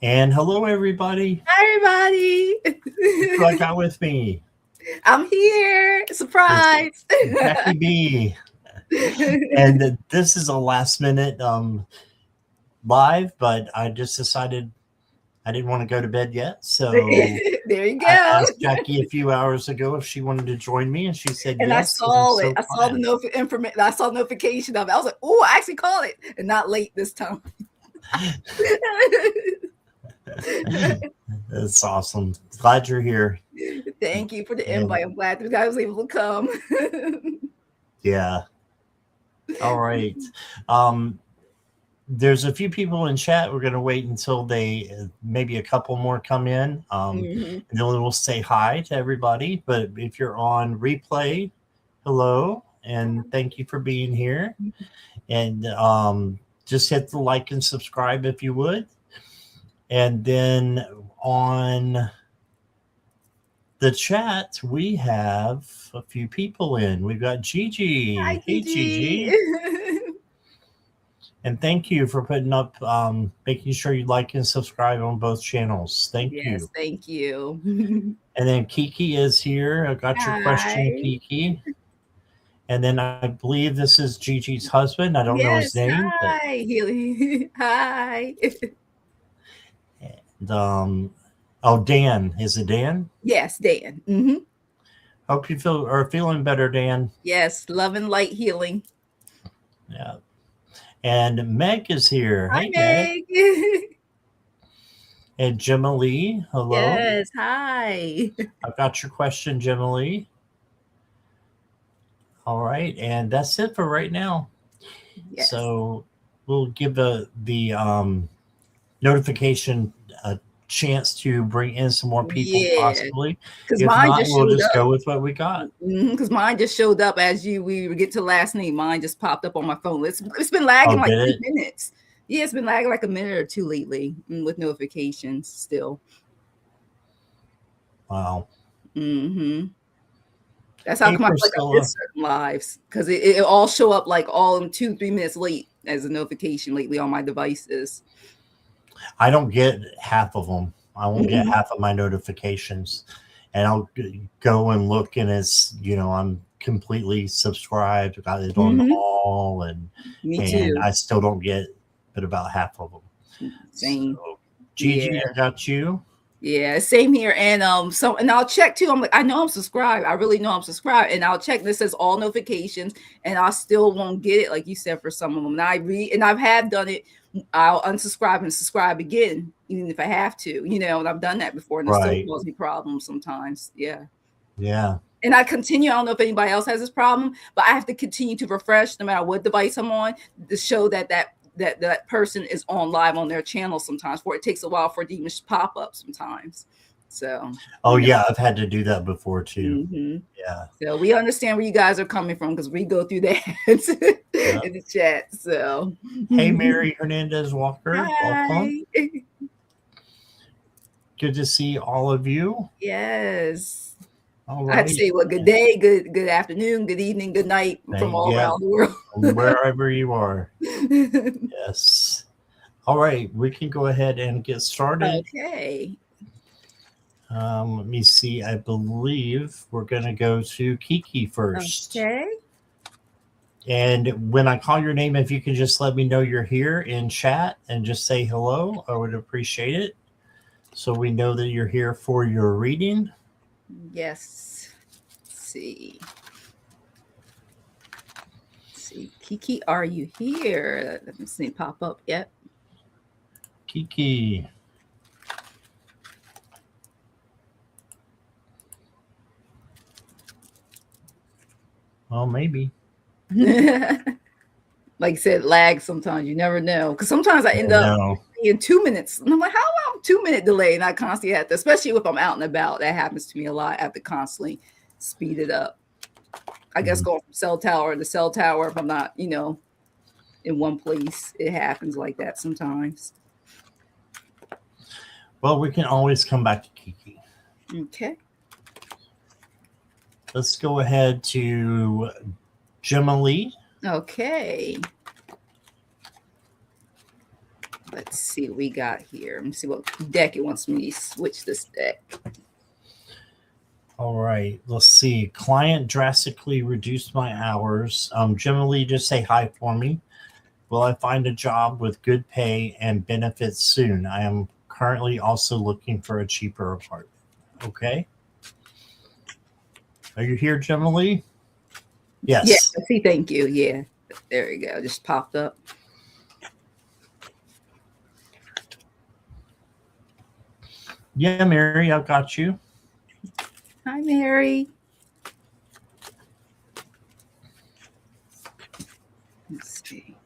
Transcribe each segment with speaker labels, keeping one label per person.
Speaker 1: And hello, everybody.
Speaker 2: Hi,
Speaker 1: Who do I
Speaker 2: everybody.
Speaker 1: got with me?
Speaker 2: I'm here.
Speaker 1: It's
Speaker 2: Surprise.
Speaker 1: Jackie B. And this is a last minute live, but I just decided I didn't want to go to bed yet. So
Speaker 2: There you
Speaker 1: I
Speaker 2: go.
Speaker 1: asked Jackie a few hours ago if she wanted to join me, and she said
Speaker 2: And I
Speaker 1: yes. And I'm
Speaker 2: saw it.
Speaker 1: so
Speaker 2: I saw the
Speaker 1: glad.
Speaker 2: information. I saw notification of it. I was like, "Oh, I actually called it, and not late this time."
Speaker 1: That's awesome. Glad you're here.
Speaker 2: Thank you for the
Speaker 1: And
Speaker 2: invite. I'm glad that I was able to come.
Speaker 1: yeah, all right. Um, there's a few people in chat. We're going to wait until they maybe a couple more come in,
Speaker 2: Mhm.
Speaker 1: and then we'll say hi to everybody. But if you're on replay, hello and thank you for being here. And just hit the like and subscribe if you would. And then on the chat, we have a few people in. We've got
Speaker 2: Hi,
Speaker 1: Gigi. Hey,
Speaker 2: Gigi.
Speaker 1: Gigi. And thank you for putting up, making sure you like and subscribe on both channels. Thank
Speaker 2: Yes,
Speaker 1: you.
Speaker 2: thank you.
Speaker 1: And then Kiki is here. I got your question,
Speaker 2: Hi.
Speaker 1: Kiki. And then I believe this is Gigi's husband. I don't know his
Speaker 2: Yes,
Speaker 1: name, but
Speaker 2: hi, Healy. Hi.
Speaker 1: and, oh, Dan. Is it Dan?
Speaker 2: Yes, Dan.
Speaker 1: Hope you are feeling better, Dan.
Speaker 2: Yes, love and light healing.
Speaker 1: Yeah. And Meg is here.
Speaker 2: Hi,
Speaker 1: Hey, Meg.
Speaker 2: Meg.
Speaker 1: And Gemma Lee. Hello.
Speaker 2: Yes, hi.
Speaker 1: I've got your question, Gemma Lee. All right. And that's it for right now.
Speaker 2: Yes.
Speaker 1: So we'll give the notification a chance to bring in some more people,
Speaker 2: Yeah,
Speaker 1: possibly.
Speaker 2: because
Speaker 1: If
Speaker 2: mine
Speaker 1: not,
Speaker 2: just
Speaker 1: we'll
Speaker 2: showed
Speaker 1: just
Speaker 2: up.
Speaker 1: go with what we got.
Speaker 2: Because mine just showed up as we get to last name. Mine just popped up on my phone. It's been
Speaker 1: Oh,
Speaker 2: lagging like
Speaker 1: did it?
Speaker 2: 3 minutes. Yeah, it's been lagging like a minute or two lately with notifications still.
Speaker 1: Wow.
Speaker 2: hmm That's how
Speaker 1: Hey,
Speaker 2: come I feel like I
Speaker 1: Priscilla.
Speaker 2: missed certain lives because it all show up like all in 2-3 minutes late as a notification lately on my devices.
Speaker 1: I don't get half of them. I won't get
Speaker 2: Mhm.
Speaker 1: half of my notifications. And I'll go and look, and I'm completely subscribed, got it on
Speaker 2: Mhm.
Speaker 1: all, and
Speaker 2: Me
Speaker 1: and
Speaker 2: too.
Speaker 1: I still don't get but about half of them.
Speaker 2: Same.
Speaker 1: So,
Speaker 2: Yeah.
Speaker 1: Gigi, I got you.
Speaker 2: Yeah, same here. And I'll check too. I'm like, I know I'm subscribed. I really know I'm subscribed. And I'll check this says all notifications, and I still won't get it, like you said, for some of them. And I read and I've have done it. I'll unsubscribe and subscribe again, even if I have to, and I've done that before, and it still
Speaker 1: Right.
Speaker 2: causes me problems sometimes. Yeah.
Speaker 1: Yeah.
Speaker 2: And I continue. I don't know if anybody else has this problem, but I have to continue to refresh no matter what device I'm on to show that person is on live on their channel sometimes. For it takes a while for it to even pop up sometimes. So
Speaker 1: Oh, yeah. I've had to do that before too.
Speaker 2: hmm
Speaker 1: Yeah.
Speaker 2: so we understand where you guys are coming from because we go through that in
Speaker 1: Yeah.
Speaker 2: the chat. So
Speaker 1: Hey, Mary Hernandez Walker. Welcome.
Speaker 2: hi.
Speaker 1: Good to see all of you.
Speaker 2: Yes.
Speaker 1: All
Speaker 2: I have to
Speaker 1: right.
Speaker 2: say, well, good day, good afternoon, good evening, good night from all
Speaker 1: Yeah.
Speaker 2: around the world.
Speaker 1: Wherever you are. Yes. All right. We can go ahead and get started.
Speaker 2: Okay.
Speaker 1: Let me see. I believe we're going to go to Kiki first.
Speaker 2: Okay.
Speaker 1: And when I call your name, if you can just let me know you're here in chat and just say hello, I would appreciate it. So we know that you're here for your reading.
Speaker 2: Yes. Let's see. Let's see. Kiki, are you here? Let me see. Pop up yet.
Speaker 1: Kiki. Well, maybe.
Speaker 2: Like I said, lag sometimes. You never know. Because sometimes I end
Speaker 1: I
Speaker 2: up
Speaker 1: know.
Speaker 2: in 2 minutes. And I'm like, how am I 2 minute delay? And I constantly have to, especially if I'm out and about. That happens to me a lot. I have to constantly speed it up. I guess
Speaker 1: Mhm.
Speaker 2: going from cell tower to cell tower, if I'm not, in one place, it happens like that sometimes.
Speaker 1: Well, we can always come back to Kiki.
Speaker 2: Okay.
Speaker 1: Let's go ahead to Gemma Lee.
Speaker 2: Okay. Let's see what we got here. Let me see what deck it wants me to switch this deck.
Speaker 1: All right, let's see. Client drastically reduced my hours. Generally, just say hi for me. Will I find a job with good pay and benefits soon? I am currently also looking for a cheaper apartment. Okay. Are you here, Gemma? Yes.
Speaker 2: Yeah, see, thank you. Yeah, there we go. Just popped up.
Speaker 1: Yeah, Mary, I've got you.
Speaker 2: Hi, Mary. Let's see.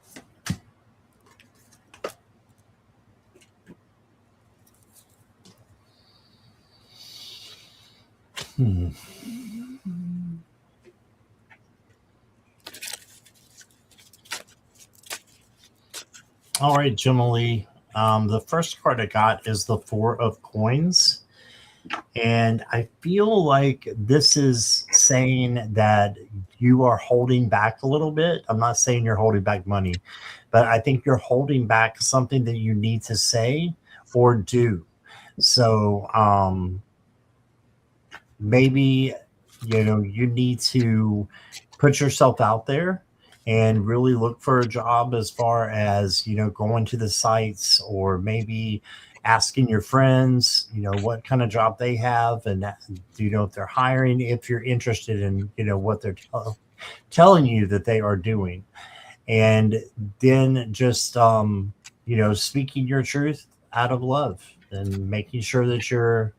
Speaker 1: All right, Gemma. The first card I got is the Four of Coins. And I feel like this is saying that you are holding back a little bit. I'm not saying you're holding back money, but I think you're holding back something that you need to say or do. So maybe, you need to put yourself out there and really look for a job as far as, going to the sites or maybe asking your friends, what kind of job they have and do you know if they're hiring, if you're interested in, what they're telling you that they are doing. And then just, speaking your truth out of love and making sure that you're,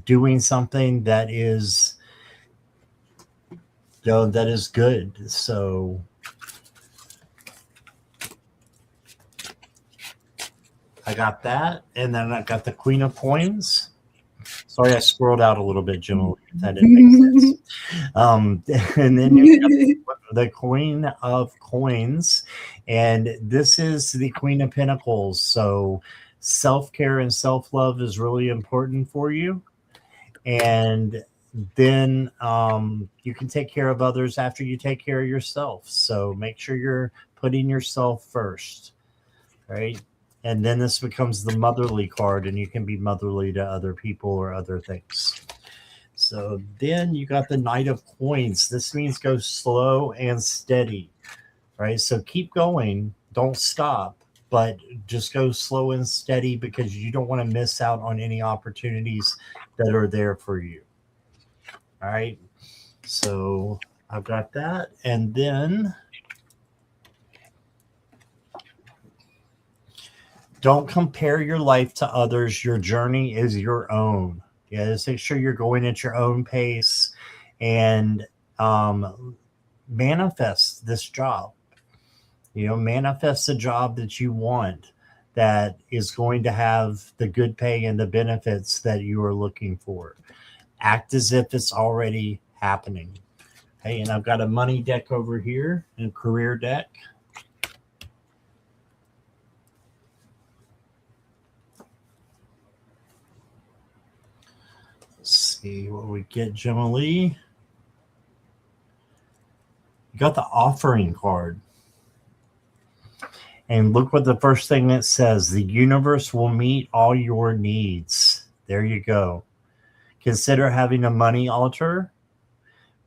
Speaker 1: doing something that is, that is good. So I got that. And then I got the Queen of Coins. Sorry, I scrolled out a little bit, Jim. That didn't make sense. And then you got the Queen of Coins. And this is the Queen of Pentacles. So self-care and self-love is really important for you. And then you can take care of others after you take care of yourself. So make sure you're putting yourself first, right? And then this becomes the motherly card, and you can be motherly to other people or other things. So then you got the Knight of Coins. This means go slow and steady, right? So keep going. Don't stop, but just go slow and steady because you don't want to miss out on any opportunities that are there for you. All right. So I've got that. And then don't compare your life to others. Your journey is your own. Yeah, just make sure you're going at your own pace and manifest this job. Manifest a job that you want that is going to have the good pay and the benefits that you are looking for. Act as if it's already happening. Hey, and I've got a money deck over here and a career deck. Let's see what we get, Gemma Lee. You got the offering card. And look what the first thing it says. The universe will meet all your needs. There you go. Consider having a money altar.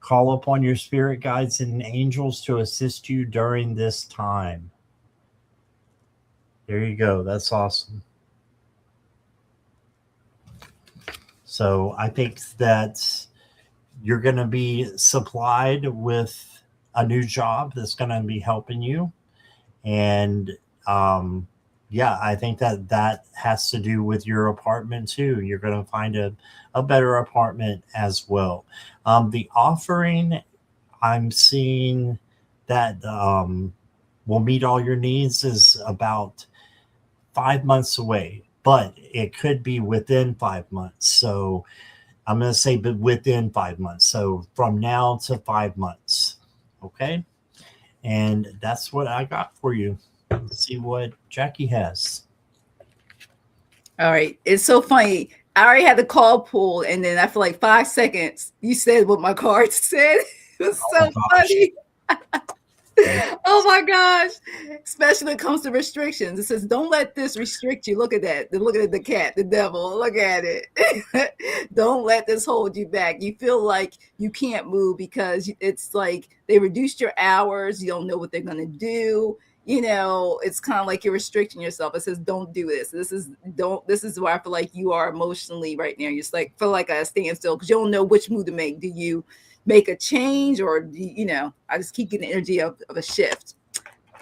Speaker 1: Call upon your spirit guides and angels to assist you during this time. There you go. That's awesome. So I think that you're going to be supplied with a new job that's going to be helping you. And I think that has to do with your apartment too. You're going to find a better apartment as well. The offering, I'm seeing that will meet all your needs is about 5 months away, but it could be within 5 months. So I'm going to say, but within 5 months. So from now to 5 months. Okay. And that's what I got for you. Let's see what Jackie has.
Speaker 2: All right. It's so funny. I already had the call pulled, and then after like 5 seconds, you said what my card said. It was so funny. Oh my gosh. Especially when it comes to restrictions. It says, don't let this restrict you. Look at that. Look at the cat, the devil. Look at it. Don't let this hold you back. You feel like you can't move because it's like they reduced your hours. You don't know what they're going to do. You know, it's kind of like you're restricting yourself. It says, don't do this. This is where I feel like you are emotionally right now. You're just like, feel like a standstill because you don't know which move to make. Do you make a change, or I just keep getting the energy of a shift?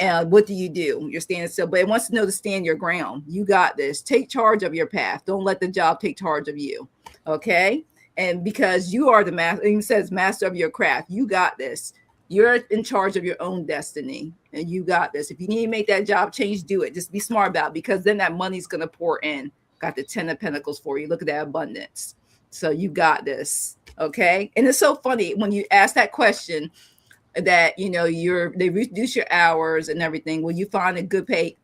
Speaker 2: And what do? You're standing still, but it wants to know to stand your ground. You got this. Take charge of your path. Don't let the job take charge of you. Okay. And because you are the master, it says master of your craft, you got this. You're in charge of your own destiny, and you got this. If you need to make that job change, do it. Just be smart about it, because then that money's going to pour in. Got the 10 of Pentacles for you. Look at that abundance. So you got this. Okay. And it's so funny when you ask that question that, they reduce your hours and everything. Will you find a good pay?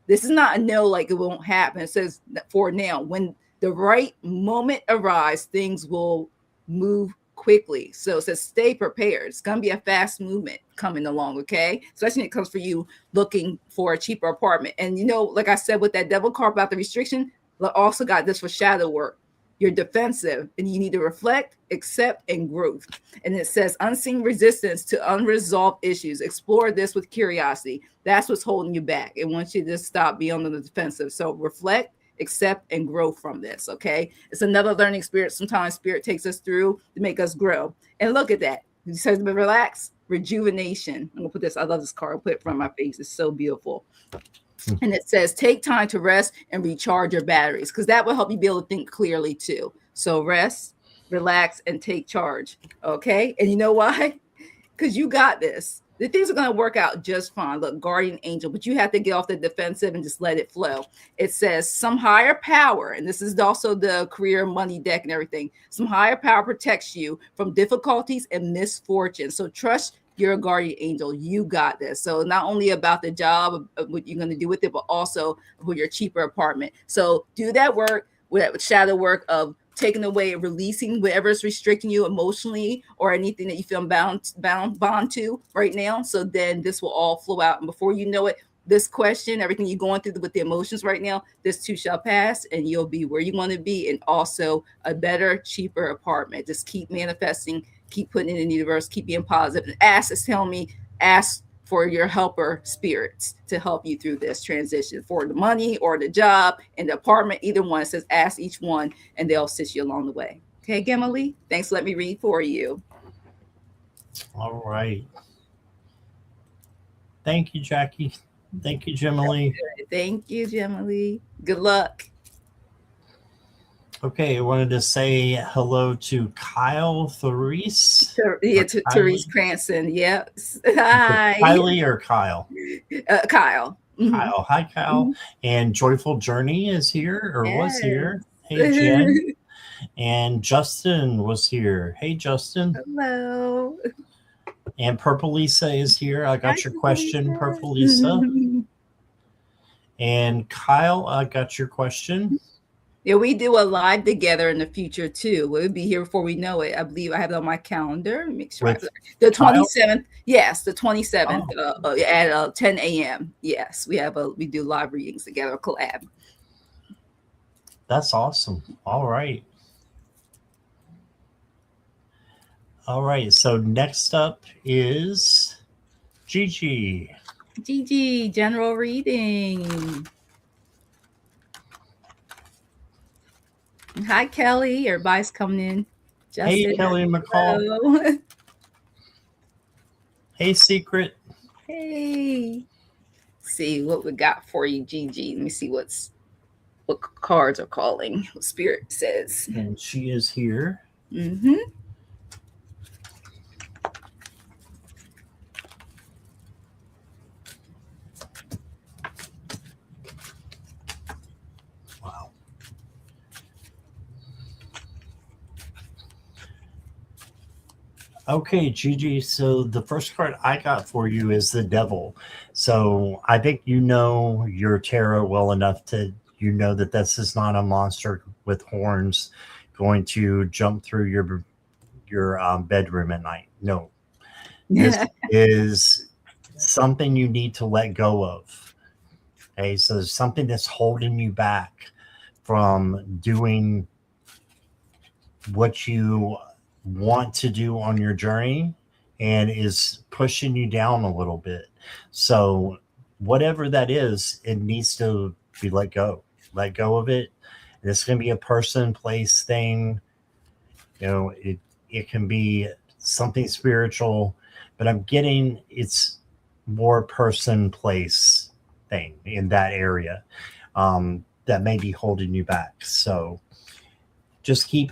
Speaker 2: This is not a no, like it won't happen. It says for now, when the right moment arrives, things will move quickly. So it says stay prepared. It's going to be a fast movement coming along. Okay. Especially when it comes for you looking for a cheaper apartment. And, like I said, with that devil card about the restriction, also got this for shadow work. You're defensive and you need to reflect, accept, and growth. And it says unseen resistance to unresolved issues. Explore this with curiosity. That's what's holding you back. It wants you to stop being on the defensive. So reflect, accept, and grow from this. Okay. It's another learning spirit. Sometimes spirit takes us through to make us grow. And look at that. It says relax, rejuvenation. I'm gonna put this. I love this card. I'll put it in front of my face. It's so beautiful. And it says, take time to rest and recharge your batteries, because that will help you be able to think clearly too. So rest, relax, and take charge. Okay. And you know why? Because you got this. The things are going to work out just fine. Look, guardian angel, but you have to get off the defensive and just let it flow. It says some higher power, and this is also the career money deck and everything. Some higher power protects you from difficulties and misfortune. So trust your guardian angel. You got this. So not only about the job, what you're going to do with it, but also with your cheaper apartment. So do that work, with shadow work of taking away, releasing whatever's restricting you emotionally or anything that you feel bound to right now. So then this will all flow out. And before you know it, this question, everything you're going through with the emotions right now, this too shall pass, and you'll be where you want to be, and also a better, cheaper apartment. Just keep manifesting, keep putting it in the universe, keep being positive. And ask for your helper spirits to help you through this transition, for the money or the job and the apartment, either one. It says ask each one and they'll assist you along the way. Okay, Gemma, thanks for letting me read for you.
Speaker 1: All right. Thank you, Jackie. Thank you, Gemma.
Speaker 2: Thank you, Gemma. Good luck.
Speaker 1: Okay, I wanted to say hello to Kyle Therese.
Speaker 2: Therese Cranston. Yes. Hi.
Speaker 1: Kylie or Kyle?
Speaker 2: Kyle.
Speaker 1: Mm-hmm. Kyle. Hi, Kyle. Mm-hmm. And Joyful Journey is here, or was here. Hey, Jen. And Justin was here. Hey, Justin.
Speaker 2: Hello.
Speaker 1: And Purple Lisa is here. I got your question, Purple Lisa. And Kyle, I got your question.
Speaker 2: Yeah, we do a live together in the future too. We'll be here before we know it. I believe I have it on my calendar. Make sure the 27th. Yes, the 27th at 10 a.m. Yes, we do live readings together, a collab.
Speaker 1: That's awesome. All right. All right. So next up is Gigi.
Speaker 2: Gigi, general reading. Hi, Kelly. Everybody's coming in.
Speaker 1: Justin, hey, Kelly McCall. Hey, Secret.
Speaker 2: Hey. See what we got for you, Gigi. Let me see what cards are calling. What Spirit says.
Speaker 1: And she is here.
Speaker 2: Mm-hmm.
Speaker 1: Okay, Gigi. So the first card I got for you is the Devil. So I think you know your tarot well enough to that this is not a monster with horns going to jump through your bedroom at night. No, this is something you need to let go of. Okay, so there's something that's holding you back from doing what you want to do on your journey and is pushing you down a little bit. So, whatever that is, it needs to be let go. Let go of it. And it's going to be a person, place, thing. It can be something spiritual, but I'm getting it's more person, place, thing in that area that may be holding you back. So, just keeping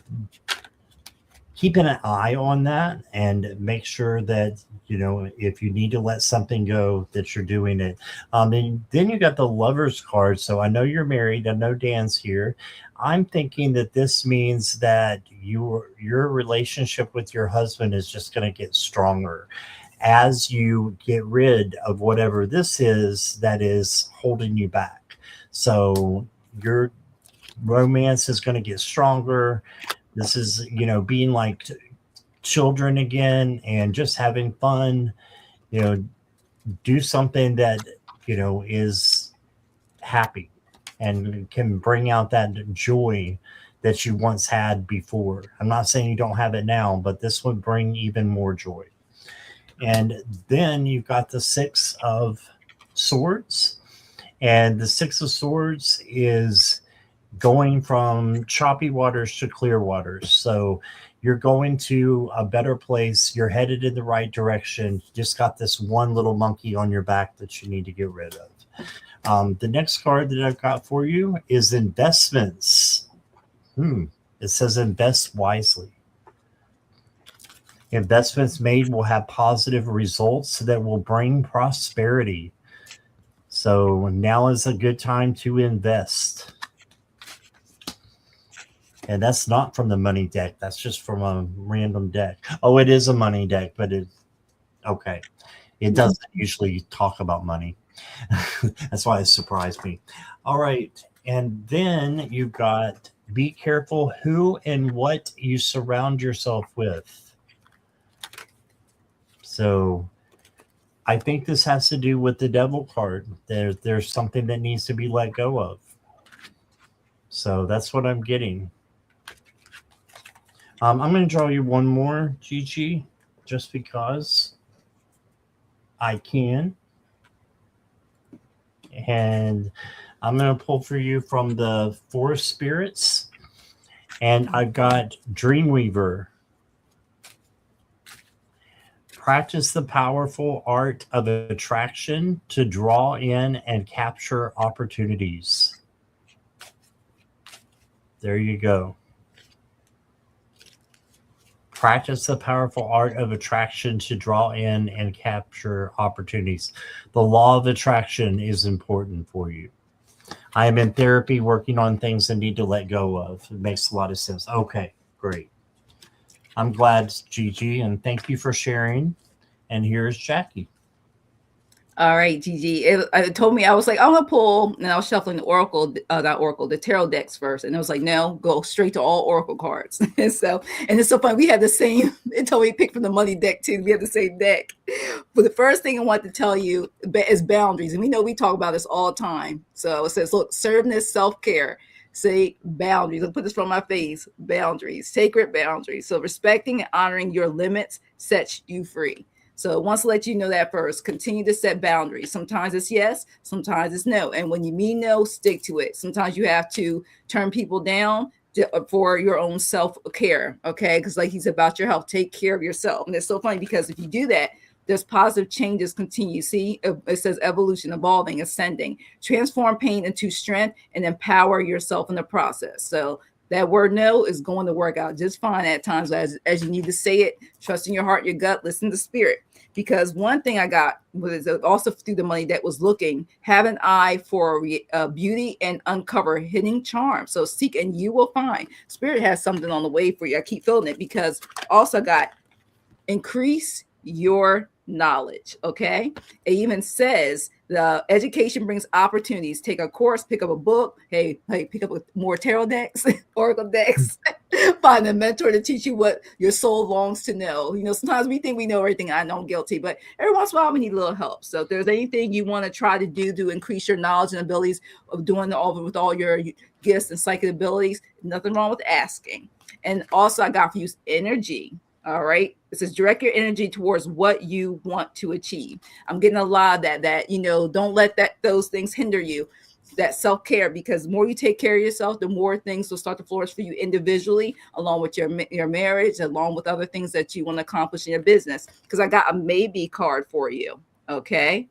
Speaker 1: an eye on that and make sure that if you need to let something go that you're doing it. And then you got the lovers card. So I know you're married. I know Dan's here. I'm thinking that this means that your relationship with your husband is just going to get stronger as you get rid of whatever this is that is holding you back. So your romance is going to get stronger. This is, being like children again and just having fun, do something that, is happy and can bring out that joy that you once had before. I'm not saying you don't have it now, but this would bring even more joy. And then you've got the Six of Swords. And the Six of Swords is going from choppy waters to clear waters. So you're going to a better place. You're headed in the right direction. You just got this one little monkey on your back that you need to get rid of. The next card that I've got for you is investments. It says invest wisely. Investments made will have positive results that will bring prosperity. So now is a good time to invest. And that's not from the money deck. That's just from a random deck. Oh, it is a money deck, but okay. It doesn't usually talk about money. That's why it surprised me. All right. And then you've got be careful who and what you surround yourself with. So I think this has to do with the devil card. There's something that needs to be let go of. So that's what I'm getting. I'm going to draw you one more, Gigi, just because I can. And I'm going to pull for you from the Forest Spirits. And I've got Dreamweaver. Practice the powerful art of attraction to draw in and capture opportunities. There you go. Practice the powerful art of attraction to draw in and capture opportunities. The law of attraction is important for you. I am in therapy working on things I need to let go of. It makes a lot of sense. Okay, great. I'm glad, Gigi, and thank you for sharing. And here's Jackie.
Speaker 2: All right, Gigi. It told me, I was like, I'm gonna pull, and I was shuffling the the tarot decks first, and it was like, no, go straight to all oracle cards. and it's so funny. We had the same. It told me pick from the money deck too. We have the same deck. But the first thing I want to tell you is boundaries, and we talk about this all the time. So it says, look, serviveness, self-care. Say boundaries. I'll put this from my face. Boundaries, sacred boundaries. So respecting and honoring your limits sets you free. So I want to let you know that first. Continue to set boundaries. Sometimes it's yes, sometimes it's no. And when you mean no, stick to it. Sometimes you have to turn people down for your own self-care, okay? Because like he's about your health, take care of yourself. And it's so funny because if you do that, there's positive changes continue. See, it says evolution, evolving, ascending. Transform pain into strength and empower yourself in the process. So that word no is going to work out just fine at times as you need to say it. Trust in your heart, your gut, listen to spirit. Because one thing I got was also through the money that was looking, have an eye for beauty and uncover hidden charm. So seek and you will find. Spirit has something on the way for you. I keep feeling it because also got increase your knowledge. Okay. It even says The education brings opportunities. Take a course, pick up a book. Hey, pick up more tarot decks, oracle decks. Find a mentor to teach you what your soul longs to know. Sometimes we think we know everything. I know I'm guilty, but every once in a while we need a little help. So if there's anything you want to try to do to increase your knowledge and abilities of doing all with all your gifts and psychic abilities, nothing wrong with asking. And also, I got for you energy. All right. It says direct your energy towards what you want to achieve. I'm getting a lot of that, don't let those things hinder you. That self-care, because the more you take care of yourself, the more things will start to flourish for you individually, along with your marriage, along with other things that you want to accomplish in your business. Because I got a maybe card for you. Okay.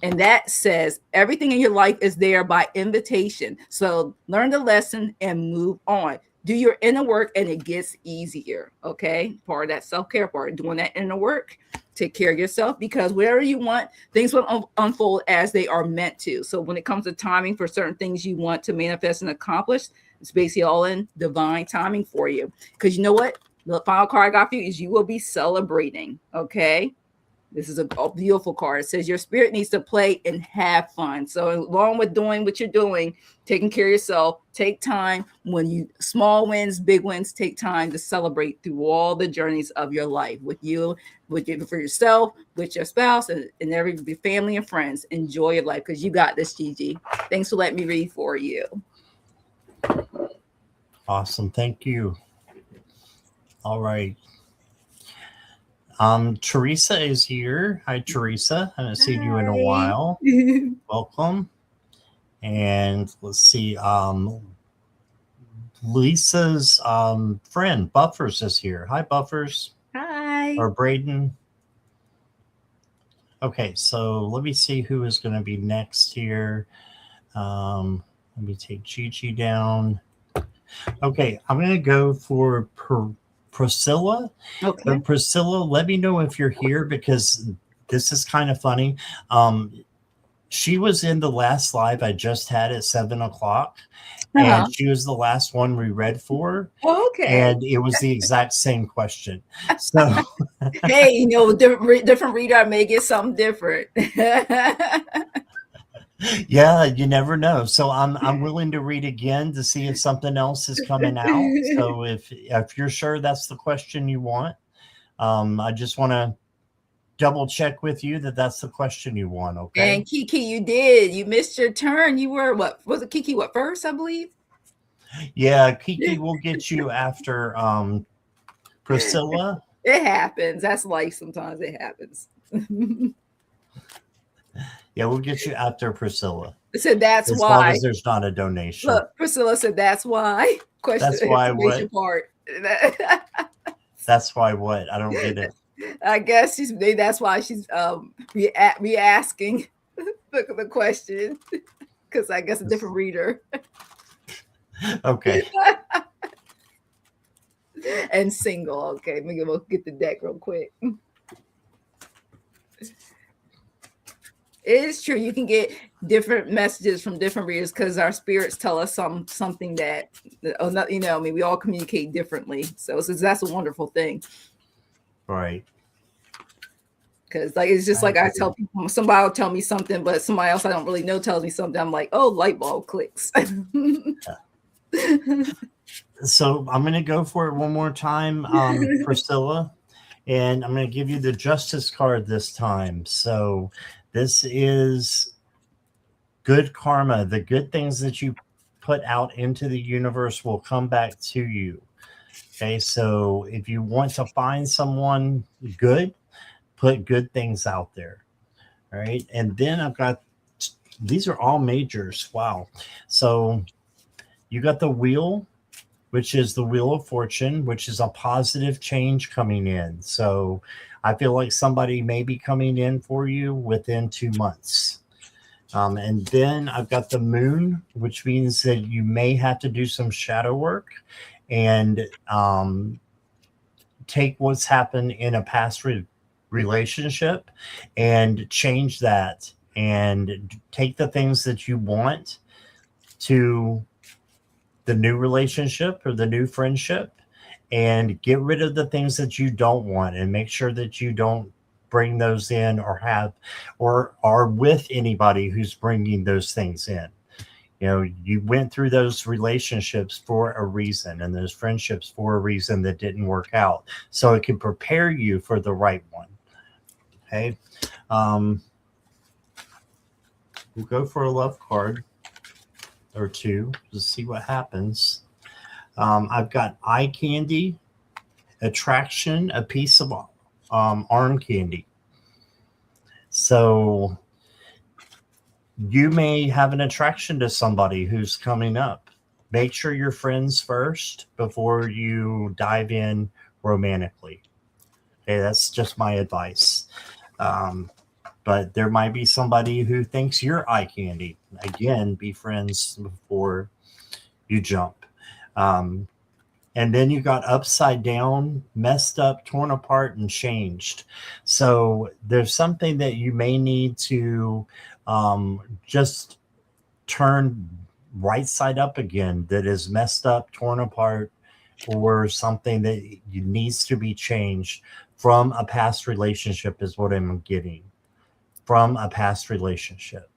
Speaker 2: And that says everything in your life is there by invitation. So learn the lesson and move on. Do your inner work and it gets easier. Okay. Part of that self-care part, doing that inner work, take care of yourself, because whatever you want, things will unfold as they are meant to. So when it comes to timing for certain things you want to manifest and accomplish, it's basically all in divine timing for you. Because you know what? The final card I got for you is you will be celebrating. Okay. This is a beautiful card. It says your spirit needs to play and have fun. So along with doing what you're doing, taking care of yourself, take time when you small wins, big wins, take time to celebrate through all the journeys of your life with you, for yourself, with your spouse, and every family and friends. Enjoy your life because you got this, Gigi. Thanks for letting me read for you.
Speaker 1: Awesome. Thank you. All right. Teresa is here. Hi, Teresa. I haven't seen you in a while. Welcome. And let's see. Lisa's friend Buffers is here. Hi, Buffers.
Speaker 2: Hi.
Speaker 1: Or Braden. Okay, so let me see who is going to be next here. Let me take Gigi down. Okay, I'm going to go for Priscilla.
Speaker 2: Okay.
Speaker 1: Priscilla, let me know if you're here because this is kind of funny. She was in the last live I just had at 7:00, and she was the last one we read for.
Speaker 2: Okay.
Speaker 1: And it was the exact same question. So,
Speaker 2: hey, different reader, I may get something different.
Speaker 1: Yeah, you never know. So I'm willing to read again to see if something else is coming out. So if you're sure that's the question you want, I just want to double check with you that that's the question you want. Okay.
Speaker 2: And Kiki, you did. You missed your turn. You were what? Was it Kiki? What, first? I believe.
Speaker 1: Yeah, Kiki will get you after Priscilla.
Speaker 2: It happens. That's life. Sometimes it happens.
Speaker 1: Yeah, we'll get you after Priscilla.
Speaker 2: So that's
Speaker 1: as
Speaker 2: why.
Speaker 1: As long as there's not a donation.
Speaker 2: Look, Priscilla said that's why. Question.
Speaker 1: That's why what?
Speaker 2: Part.
Speaker 1: That's why what? I don't get it.
Speaker 2: I guess that's why she's re-asking the question, because I guess a different reader.
Speaker 1: Okay.
Speaker 2: And single. Okay, maybe we'll get the deck real quick. It is true. You can get different messages from different readers because our spirits tell us something that, we all communicate differently. So that's a wonderful thing.
Speaker 1: Right.
Speaker 2: Because it's just like I tell people, somebody will tell me something, but somebody else I don't really know tells me something. I'm like, oh, light bulb clicks.
Speaker 1: So I'm going to go for it one more time, Priscilla, and I'm going to give you the Justice card this time. So this is good karma. The good things that you put out into the universe will come back to you. Okay, so if you want to find someone good, put good things out there. All right, and then I've got, these are all majors. Wow. So you got the wheel, which is the Wheel of Fortune, which is a positive change coming in. So I feel like somebody may be coming in for you within 2 months. And then I've got the Moon, which means that you may have to do some shadow work and take what's happened in a past relationship and change that and take the things that you want to the new relationship or the new friendship and get rid of the things that you don't want and make sure that you don't bring those in or have or are with anybody who's bringing those things in. You know, you went through those relationships for a reason and those friendships for a reason that didn't work out. So it can prepare you for the right one. Okay. Um, we'll go for a love card or two to see what happens. I've got eye candy, attraction, a piece of arm candy. So you may have an attraction to somebody who's coming up. Make sure you're friends first before you dive in romantically. Okay, that's just my advice. But there might be somebody who thinks you're eye candy. Again, be friends before you jump. And then you got upside down, messed up, torn apart, and changed. So there's something that you may need to just turn right side up again that is messed up, torn apart, or something that needs to be changed from a past relationship is what I'm getting. From a past relationship.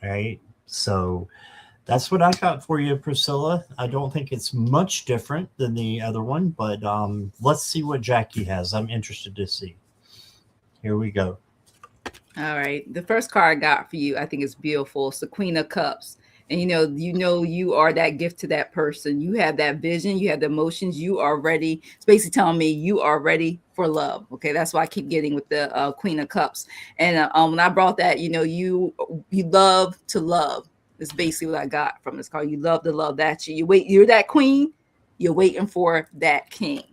Speaker 1: Right? So that's what I got for you, Priscilla. I don't think it's much different than the other one, but let's see what Jackie has. I'm interested to see. Here we go.
Speaker 2: All right. The first card I got for you, I think is beautiful. It's the Queen of Cups. And you are that gift to that person. You have that vision, you have the emotions, you are ready. It's basically telling me you are ready for love. Okay, that's why I keep getting with the Queen of Cups. And when I brought that, you love to love. It's basically what I got from this card. You love to love. That you're that queen. You're waiting for that king.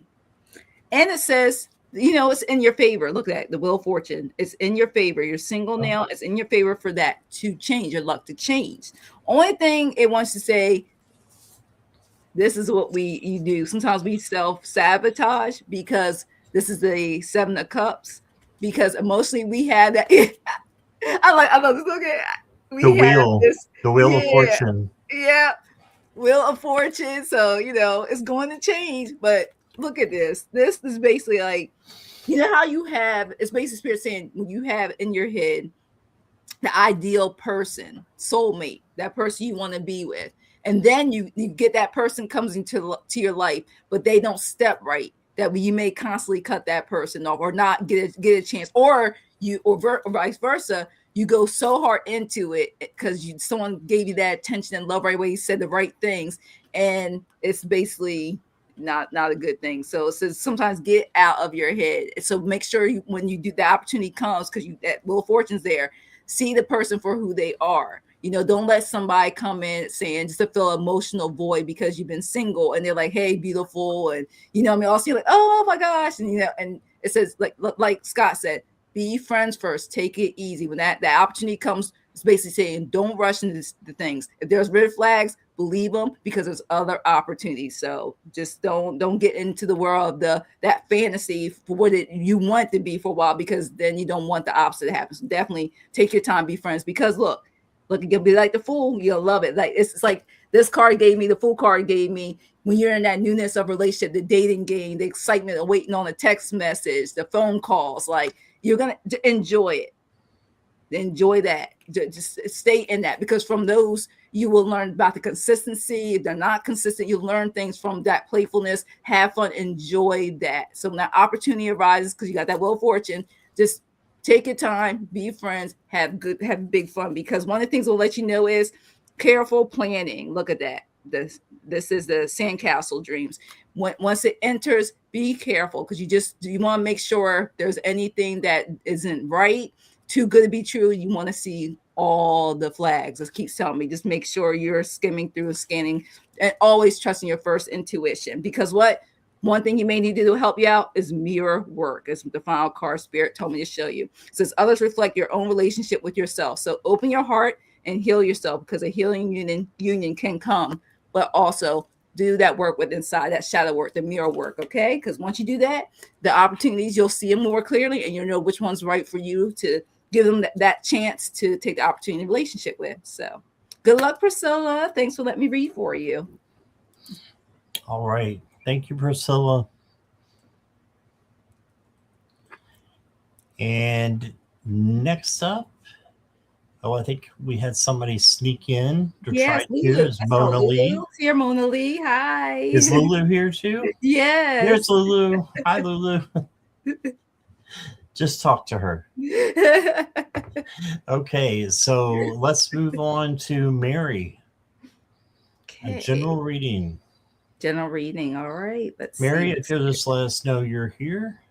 Speaker 2: And it says, it's in your favor. Look at that, the Wheel of Fortune. It's in your favor. You're single now. It's in your favor for that to change, your luck to change. Only thing it wants to say, this is what you do. Sometimes we self-sabotage because this is the Seven of Cups. Because emotionally we have that. I love this. Okay.
Speaker 1: The wheel of fortune.
Speaker 2: Yeah. Wheel of Fortune. So, it's going to change, but look at this. This is basically like, how you have, it's basically Spirit saying, when you have in your head the ideal person, soulmate, that person you want to be with, and then you get that person comes into your life, but they don't step right, that you may constantly cut that person off or not get a chance, or vice versa. You go so hard into it because someone gave you that attention and love right away. You said the right things, and it's basically not a good thing. So it says sometimes get out of your head. So make sure when you do, the opportunity comes, because that Wheel of Fortune's there. See the person for who they are. Don't let somebody come in saying just to fill emotional void because you've been single, and they're like, "Hey, beautiful," and also you're like, "Oh my gosh," and and it says like Scott said, be friends first. Take it easy. When that opportunity comes, it's basically saying don't rush into the things. If there's red flags, believe them, because there's other opportunities. So just don't get into the world of that fantasy for what you want to be for a while, because then you don't want the opposite to happen. So definitely take your time, be friends, because look, you'll be like the Fool. You'll love it. Like it's like this card gave me, the Fool card gave me, when you're in that newness of relationship, the dating game, the excitement of waiting on a text message, the phone calls, like you're going to enjoy it. Enjoy that. Just stay in that, because from those, you will learn about the consistency. If they're not consistent, you'll learn things from that playfulness. Have fun. Enjoy that. So when that opportunity arises, because you got that Wheel of Fortune, just take your time, be friends, have big fun, because one of the things we'll let you know is careful planning. Look at that. This is the sandcastle dreams. Once it enters, be careful, because you want to make sure there's anything that isn't right, too good to be true. You want to see all the flags. It keeps telling me, just make sure you're skimming through, scanning, and always trusting your first intuition. Because one thing you may need to do to help you out is mirror work. As the final card Spirit told me to show you. It says others reflect your own relationship with yourself. So open your heart and heal yourself, because a healing union can come, but also do that work with inside, that shadow work, the mirror work. Okay. Because once you do that, the opportunities, you'll see them more clearly, and you'll know which one's right for you to give them that chance to take the opportunity relationship with. So good luck, Priscilla. Thanks for letting me read for you.
Speaker 1: All right. Thank you, Priscilla. And next up, oh, I think we had somebody sneak in to
Speaker 2: Yes,
Speaker 1: try
Speaker 2: Lulu.
Speaker 1: to. Is
Speaker 2: I saw
Speaker 1: Mona Lee?
Speaker 2: Lulu. Here, Mona Lee. Hi.
Speaker 1: Is Lulu here too?
Speaker 2: Yes.
Speaker 1: There's Lulu. Hi, Lulu. Just talk to her. Okay, so let's move on to Mary. A
Speaker 2: Okay.
Speaker 1: general reading.
Speaker 2: General reading. All right. Let's
Speaker 1: Mary,
Speaker 2: see.
Speaker 1: if you'll just let us know you're here.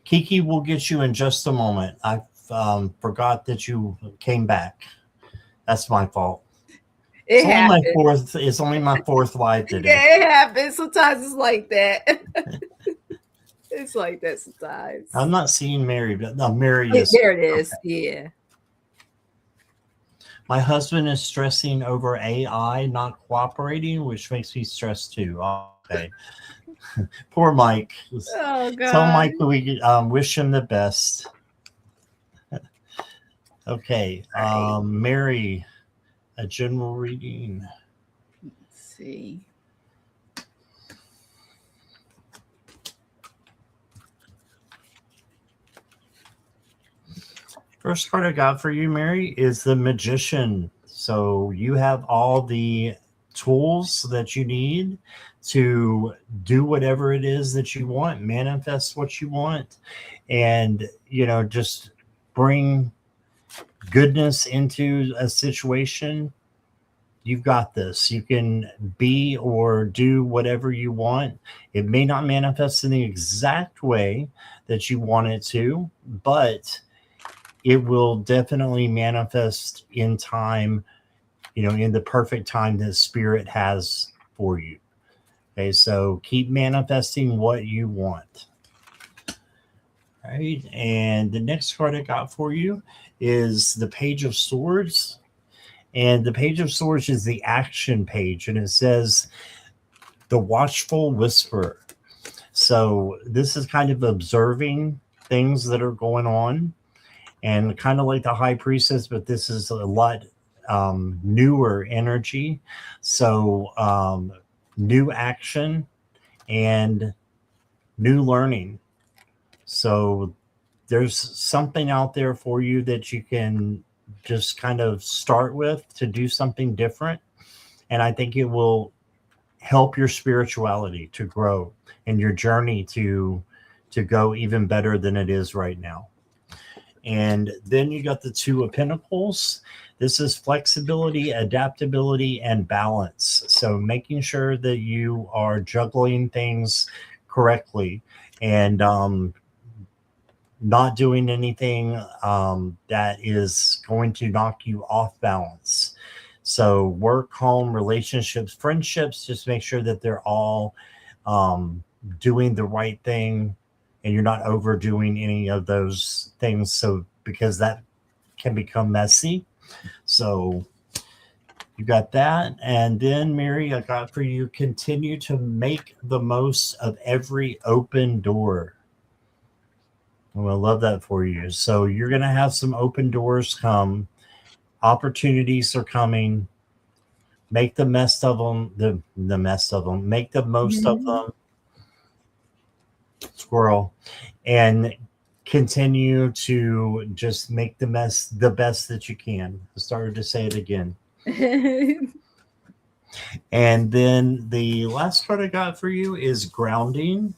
Speaker 1: Kiki will get you in just a moment. I forgot that you came back. That's my fault.
Speaker 2: It happens.
Speaker 1: It's only my fourth live today.
Speaker 2: Yeah, it happens. Sometimes it's like that. It's like that sometimes.
Speaker 1: I'm not seeing Mary, but no, Mary is.
Speaker 2: There it is.
Speaker 1: Okay.
Speaker 2: Yeah.
Speaker 1: My husband is stressing over AI not cooperating, which makes me stressed too. Okay. Poor Mike.
Speaker 2: Oh God.
Speaker 1: Tell Mike we wish him the best. Okay.
Speaker 2: Right.
Speaker 1: Mary, a general reading.
Speaker 2: Let's see.
Speaker 1: First card I got for you, Mary, is the Magician. So you have all the tools that you need to do whatever it is that you want, manifest what you want, and, just bring goodness into a situation. You've got this. You can be or do whatever you want. It may not manifest in the exact way that you want it to, but it will definitely manifest in time, in the perfect time that Spirit has for you. Okay, so keep manifesting what you want. All right, and the next card I got for you is the Page of Swords. And the Page of Swords is the action page, and it says the Watchful Whisperer. So this is kind of observing things that are going on, and kind of like the High Priestess, but this is a lot newer energy. So new action and new learning. So there's something out there for you that you can just kind of start with to do something different. And I think it will help your spirituality to grow and your journey to go even better than it is right now. And then you got the Two of Pentacles. This is flexibility, adaptability, and balance. So making sure that you are juggling things correctly and not doing anything that is going to knock you off balance. So work, home, relationships, friendships, just make sure that they're all doing the right thing, and you're not overdoing any of those things. So because that can become messy. So you got that. And then, Mary, I got for you, continue to make the most of every open door. Oh, I love that for you. So you're going to have some open doors come. Opportunities are coming. Make the best of them. The best of them. Make the most of them. Squirrel. And continue to just make the best that you can. I started to say it again. And then the last card I got for you is grounding.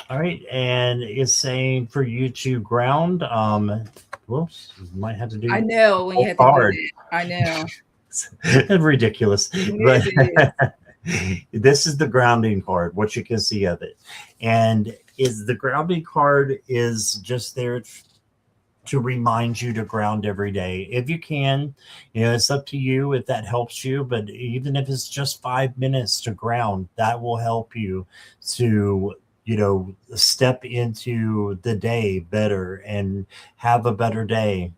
Speaker 1: All right, and it's saying for you to ground. Whoops, might have to do.
Speaker 2: I know when you have to do that. I know.
Speaker 1: Ridiculous, but this is the grounding card. What you can see of it, and is the grounding card is just there to remind you to ground every day if you can. It's up to you if that helps you, but even if it's just 5 minutes to ground, that will help you to step into the day better and have a better day,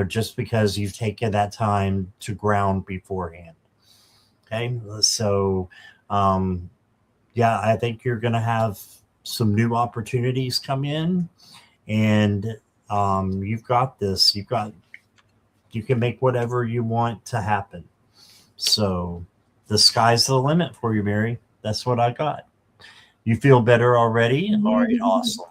Speaker 1: just because you've taken that time to ground beforehand. Okay, so I think you're going to have some new opportunities come in, and you've got this. You can make whatever you want to happen. So the sky's the limit for you, Mary. That's what I got. You feel better already? All right, awesome.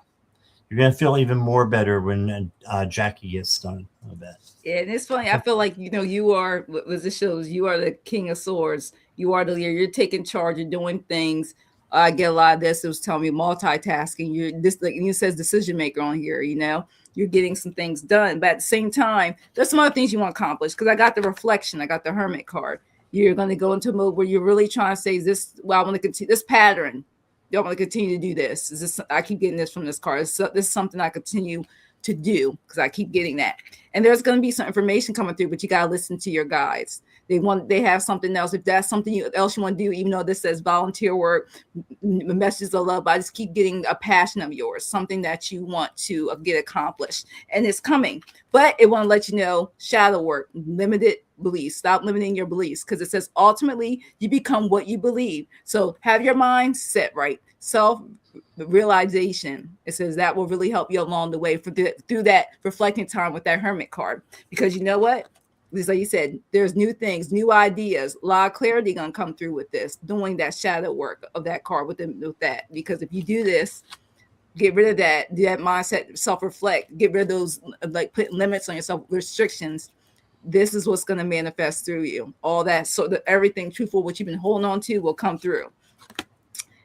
Speaker 1: You're going to feel even more better when Jackie gets done, I bet.
Speaker 2: Yeah, and it's funny. I feel like you are. As it shows, you are the king of swords. You are the leader. You're taking charge. You're doing things. I get a lot of this. It was telling me multitasking. You're this, like it says, decision maker on here. You're getting some things done, but at the same time, there's some other things you want to accomplish. Because I got the reflection. I got the hermit card. You're going to go into a mode where you're really trying to say, "Is this? Well, I want to continue this pattern. Do I want to continue to do this? Is this? I keep getting this from this card. This is something I continue to do because I keep getting that." And there's going to be some information coming through, but you got to listen to your guides. They have something else. If that's something else you want to do, even though this says volunteer work, messages of love, I just keep getting a passion of yours, something that you want to get accomplished, and it's coming. But it want to let you know, shadow work, limited beliefs. Stop limiting your beliefs, because it says ultimately you become what you believe. So have your mind set right. Self realization, it says that will really help you along the way through that reflecting time with that hermit card. Because you know what, just like you said, there's new things, new ideas, a lot of clarity gonna come through with this, doing that shadow work of that card with that. Because if you do this, get rid of that mindset, self-reflect, get rid of those like putting limits on yourself, restrictions. This is what's going to manifest through you, all that, so that everything truthful what you've been holding on to will come through.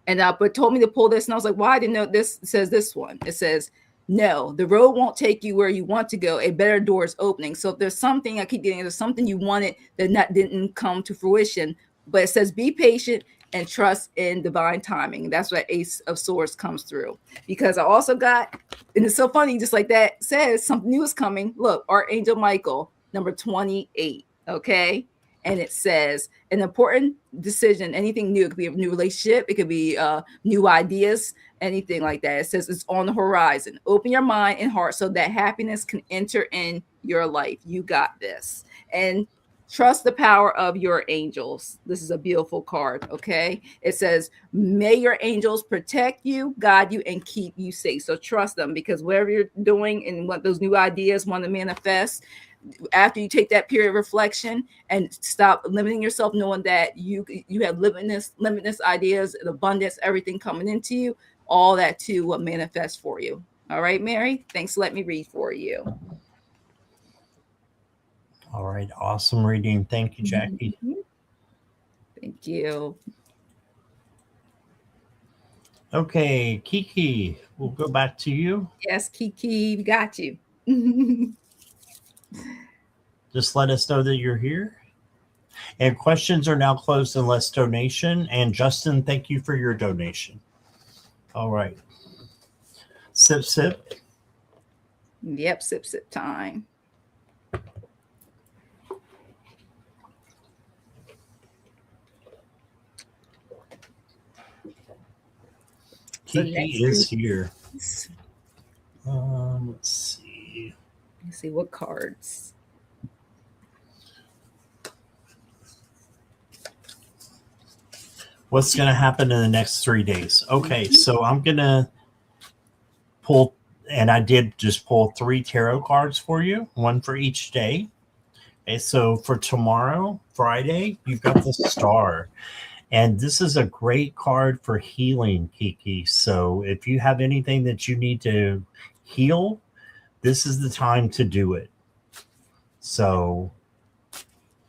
Speaker 2: And but told me to pull this, and I was like, well, I didn't know this. It says this one. It says, no, the road won't take you where you want to go. A better door is opening. So if there's something I keep getting, there's something you wanted that didn't come to fruition, but it says be patient and trust in divine timing. That's what Ace of Swords comes through. Because I also got, and it's so funny, just like that says something new is coming. Look, Archangel Michael, number 28. Okay. And it says an important decision, anything new. It could be a new relationship. It could be new ideas, anything like that. It says it's on the horizon. Open your mind and heart so that happiness can enter in your life. You got this. And trust the power of your angels. This is a beautiful card, okay? It says, may your angels protect you, guide you, and keep you safe. So trust them, because whatever you're doing and what those new ideas want to manifest, after you take that period of reflection and stop limiting yourself, knowing that you have limitless ideas and abundance, everything coming into you, all that too will manifest for you. All right, Mary, thanks for letting me read for you.
Speaker 1: All right, awesome reading. Thank you, Jackie.
Speaker 2: Thank you.
Speaker 1: Okay, Kiki, we'll go back to you.
Speaker 2: Yes, Kiki, we got you.
Speaker 1: Just let us know that you're here. And questions are now closed unless donation. And Justin, thank you for your donation. All right. Sip, sip.
Speaker 2: Yep, sip, sip time.
Speaker 1: Kiki is here. Let's see.
Speaker 2: Let's see what cards.
Speaker 1: What's going to happen in the next 3 days? Okay, so I'm going to pull, and I did just pull 3 tarot cards for you, one for each day. Okay, so for tomorrow, Friday, you've got the Star. And this is a great card for healing, Kiki. So if you have anything that you need to heal, this is the time to do it. So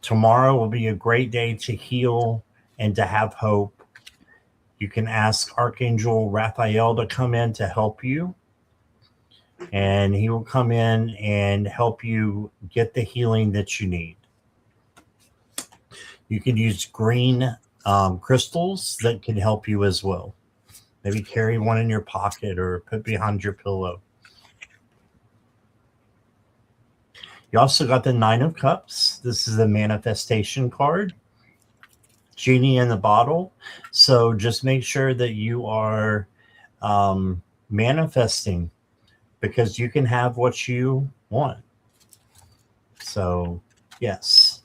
Speaker 1: tomorrow will be a great day to heal and to have hope. You can ask Archangel Raphael to come in to help you. And he will come in and help you get the healing that you need. You can use green crystals that can help you as well. Maybe carry one in your pocket or put behind your pillow. You also got the 9 of Cups. This is a manifestation card. Genie in the bottle. So just make sure that you are manifesting, because you can have what you want. So yes.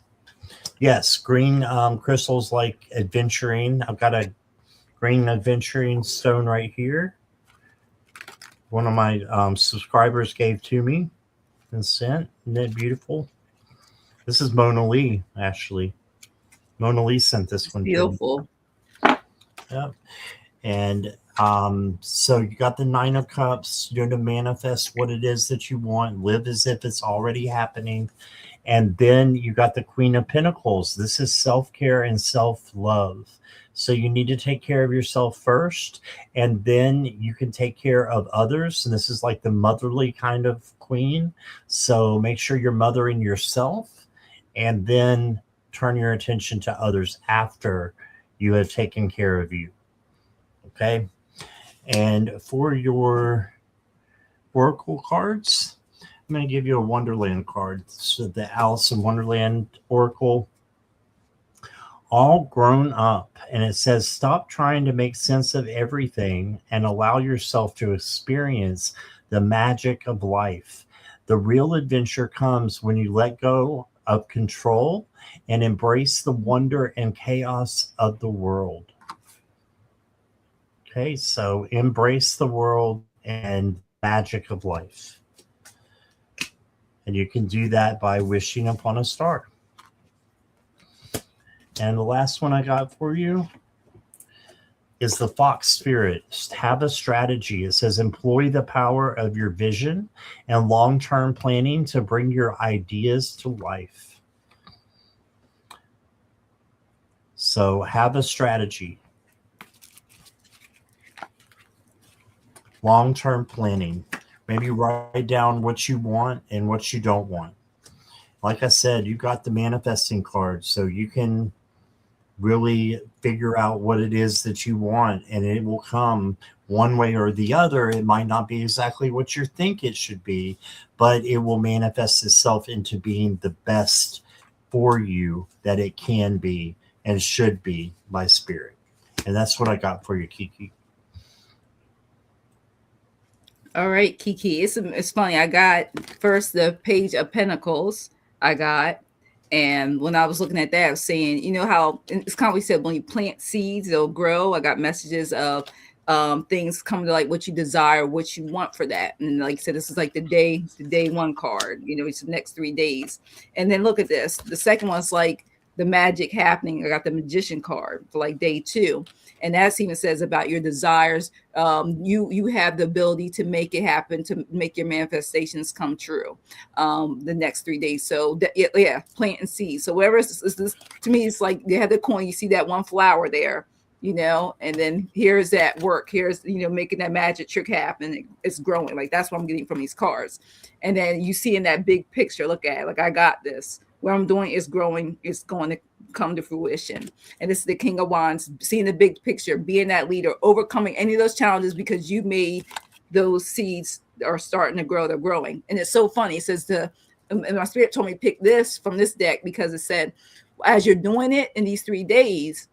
Speaker 1: Yes, green crystals like adventuring. I've got a green adventuring stone right here. One of my subscribers gave to me and sent. Isn't that beautiful? This is Mona Lee, actually. Mona Lee sent this one.
Speaker 2: Beautiful.
Speaker 1: Yep. And So you got the Nine of Cups, to manifest what it is that you want, live as if it's already happening. And then you got the Queen of Pentacles. This is self-care and self-love. So you need to take care of yourself first, and then you can take care of others. And this is like the motherly kind of queen. So make sure you're mothering yourself, and then turn your attention to others after you have taken care of you. Okay. And for your Oracle cards, I'm going to give you a Wonderland card. So the Alice in Wonderland Oracle, all grown up. And it says, stop trying to make sense of everything and allow yourself to experience the magic of life. The real adventure comes when you let go of control and embrace the wonder and chaos of the world. Okay, so embrace the world and magic of life. And you can do that by wishing upon a star. And the last one I got for you is the Fox Spirit. Just have a strategy. It says, employ the power of your vision and long-term planning to bring your ideas to life. So have a strategy. Long-term planning. Maybe write down what you want and what you don't want. Like I said, you got the manifesting card, so you can really figure out what it is that you want, and it will come one way or the other. It might not be exactly what you think it should be, but it will manifest itself into being the best for you that it can be and should be by spirit. And that's what I got for you, Kiki.
Speaker 2: All right, Kiki. It's funny. I got first the Page of Pentacles. I got, and when I was looking at that, I was saying, you know how it's kind of we said when you plant seeds, they'll grow. I got messages of things coming to like what you desire, what you want for that. And like I said, this is like the day one card. You know, it's the next 3 days. And then look at this. The second one's like the magic happening. I got the Magician card for like day 2. And that even says about your desires. You have the ability to make it happen, to make your manifestations come true. The next 3 days. So yeah, plant and seed. So whatever is this, to me, it's like they have the coin. You see that one flower there, you know, and then here's that work. Here's, you know, making that magic trick happen. It's growing. Like that's what I'm getting from these cards. And then you see in that big picture, look at it, like I got this. What I'm doing is growing. It's going to come to fruition. And this is the King of Wands, seeing the big picture, being that leader, overcoming any of those challenges because you made those seeds are starting to grow. They're growing. And it's so funny. It says and my spirit told me pick this from this deck because it said, as you're doing it in these 3 days,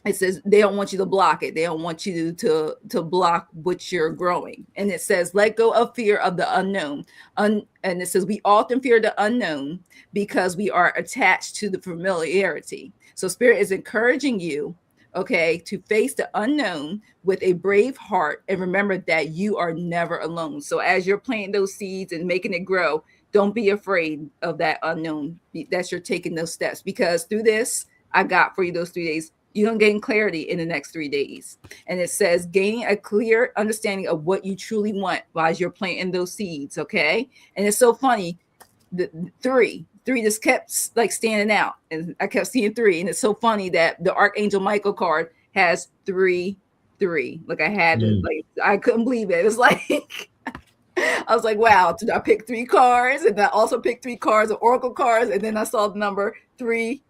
Speaker 2: it says they don't want you to block it. They don't want you to block what you're growing. And it says, let go of fear of the unknown. And it says, we often fear the unknown because we are attached to the familiarity. So Spirit is encouraging you, okay, to face the unknown with a brave heart and remember that you are never alone. So as you're planting those seeds and making it grow, don't be afraid of that unknown. That you're taking those steps, because through this, I got for you those 3 days. You don't gain clarity in the next 3 days. And it says gaining a clear understanding of what you truly want while you're planting those seeds. Okay. And it's so funny. The three just kept like standing out. And I kept seeing 3. And it's so funny that the Archangel Michael card has 3. Like I had it, like I couldn't believe it. It was like I was like, wow, I picked 3 cards, and I also picked 3 cards of Oracle cards, and then I saw the number 3.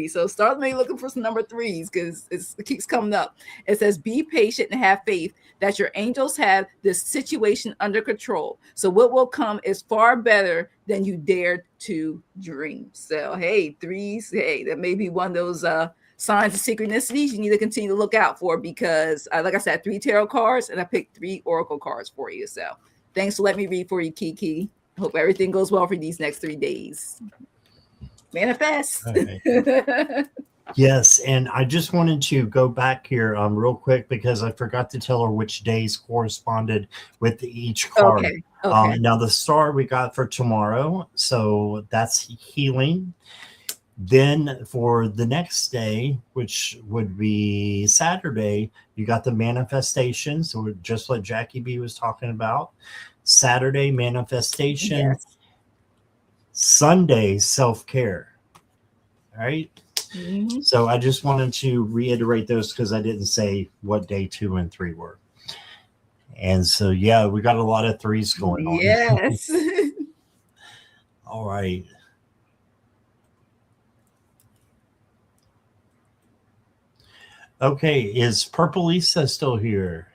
Speaker 2: So start maybe looking for some number 3s because it keeps coming up. It says, be patient and have faith that your angels have this situation under control. So what will come is far better than you dared to dream. So, hey, 3s, hey, that may be one of those signs of synchronicities you need to continue to look out for because, like I said, 3 tarot cards, and I picked 3 Oracle cards for you. So thanks for letting me read for you, Kiki. Hope everything goes well for these next 3 days. Manifest.
Speaker 1: Okay. Yes, and I just wanted to go back here real quick because I forgot to tell her which days corresponded with each card.
Speaker 2: Okay.
Speaker 1: Now the star we got for tomorrow, so that's healing. Then for the next day, which would be Saturday, you got the manifestation. So just what Jackie B was talking about. Saturday manifestation,
Speaker 2: Yes.
Speaker 1: Sunday self-care. All right.
Speaker 2: Mhm.
Speaker 1: So I just wanted to reiterate those because I didn't say what day 2 and 3 were. And so, yeah, we got a lot of threes going on.
Speaker 2: Yes.
Speaker 1: All right. Okay. Is Purple Lisa still here?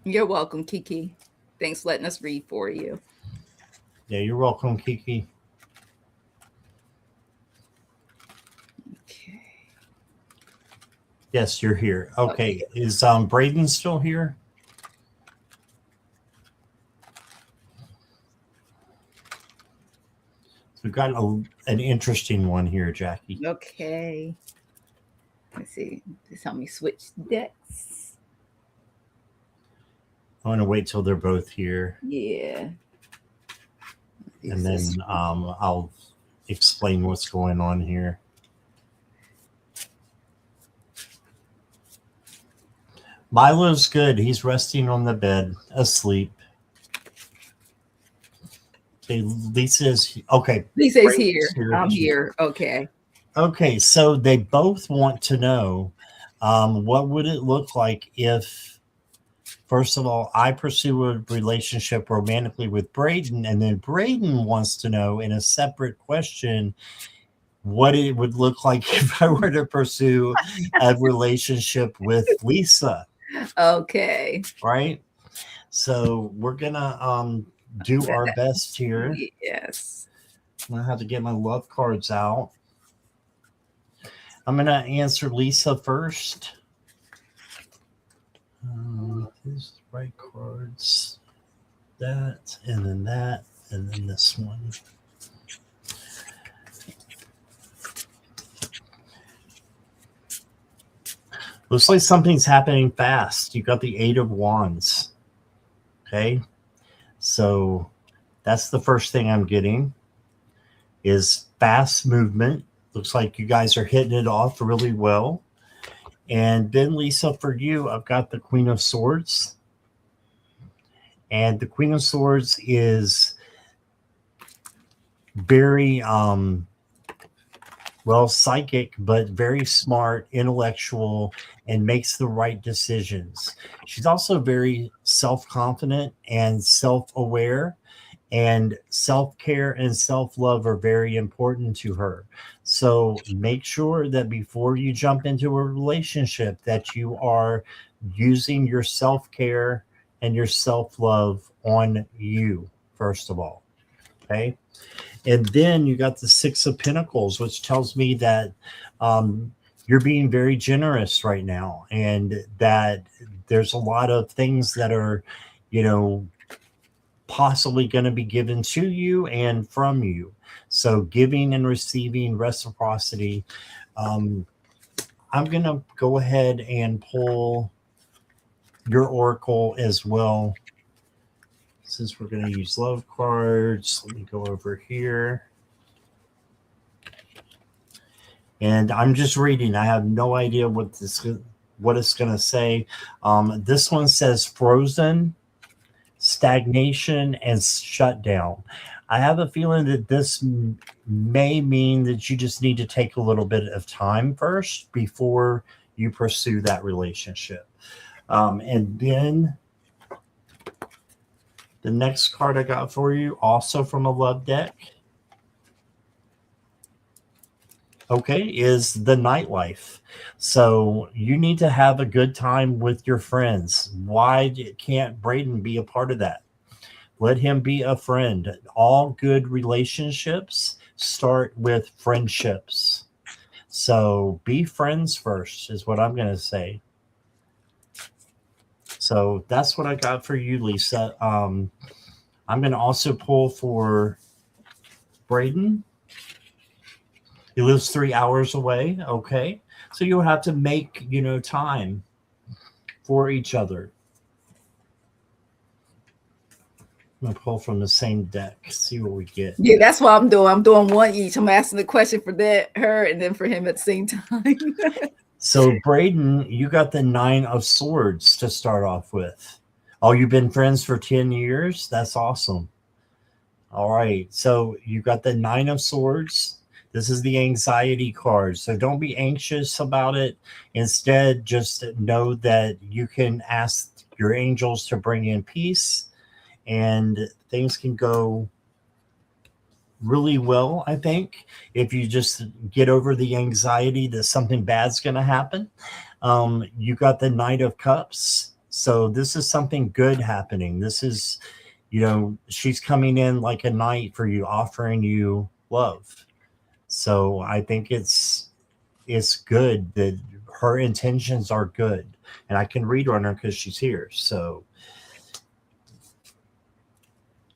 Speaker 2: You're welcome, Kiki. Thanks for letting us read for you.
Speaker 1: Yeah, you're welcome, Kiki.
Speaker 2: Okay.
Speaker 1: Yes, you're here.
Speaker 2: Okay.
Speaker 1: Okay. Is Braden still here? We've got an interesting one here, Jackie.
Speaker 2: Okay. Let's see. Just help me switch decks.
Speaker 1: I want to wait till they're both here,
Speaker 2: Yeah.
Speaker 1: and then I'll explain what's going on here. Milo's good. He's resting on the bed, asleep. Okay, Lisa's okay.
Speaker 2: Lisa's
Speaker 1: Braden's
Speaker 2: here. I'm here. Okay.
Speaker 1: Okay, so they both want to know what would it look like if, first of all, I pursue a relationship romantically with Braden, and then Braden wants to know in a separate question what it would look like if I were to pursue a relationship with Lisa.
Speaker 2: Okay.
Speaker 1: Right? So we're gonna do our best here.
Speaker 2: Yes.
Speaker 1: I'm gonna have to get my love cards out. I'm gonna answer Lisa first. These right cards. That, and then this one. Looks like something's happening fast. You got the 8 of Wands. Okay. So that's the first thing I'm getting is fast movement. Looks like you guys are hitting it off really well. And then, Lisa, for you, I've got the Queen of Swords. And the Queen of Swords is very well, psychic, but very smart, intellectual, and makes the right decisions. She's also very self-confident and self-aware, and self-care and self-love are very important to her. So make sure that before you jump into a relationship that you are using your self-care and your self-love on you, first of all. Okay. And then you got the 6 of Pentacles, which tells me that you're being very generous right now, and that there's a lot of things that are, possibly going to be given to you and from you. So giving and receiving, reciprocity. I'm going to go ahead and pull your oracle as well. Since we're going to use love cards, let me go over here. And I'm just reading. I have no idea what it's going to say. This one says frozen, stagnation, and shutdown. I have a feeling that this may mean that you just need to take a little bit of time first before you pursue that relationship. And then the next card I got for you, also from a love deck, okay, is the nightlife. So you need to have a good time with your friends. Why can't Braden be a part of that? Let him be a friend. All good relationships start with friendships. So be friends first is what I'm going to say. So that's what I got for you, Lisa. I'm going to also pull for Braden. He lives 3 hours away. Okay. So you'll have to make, time for each other. I'm gonna pull from the same deck, see what we get.
Speaker 2: Yeah, that's what I'm doing. I'm doing one each. I'm asking the question for that, her, and then for him at the same time.
Speaker 1: So, Braden, you got the 9 of Swords to start off with. Oh, you've been friends for 10 years? That's awesome. All right. So, you got the 9 of Swords. This is the anxiety card. So, don't be anxious about it. Instead, just know that you can ask your angels to bring in peace and things can go really well, I think, if you just get over the anxiety that something bad's going to happen. You got the Knight of Cups. So this is something good happening. This is, she's coming in like a knight for you, offering you love. So I think it's good that her intentions are good. And I can read on her because she's here. So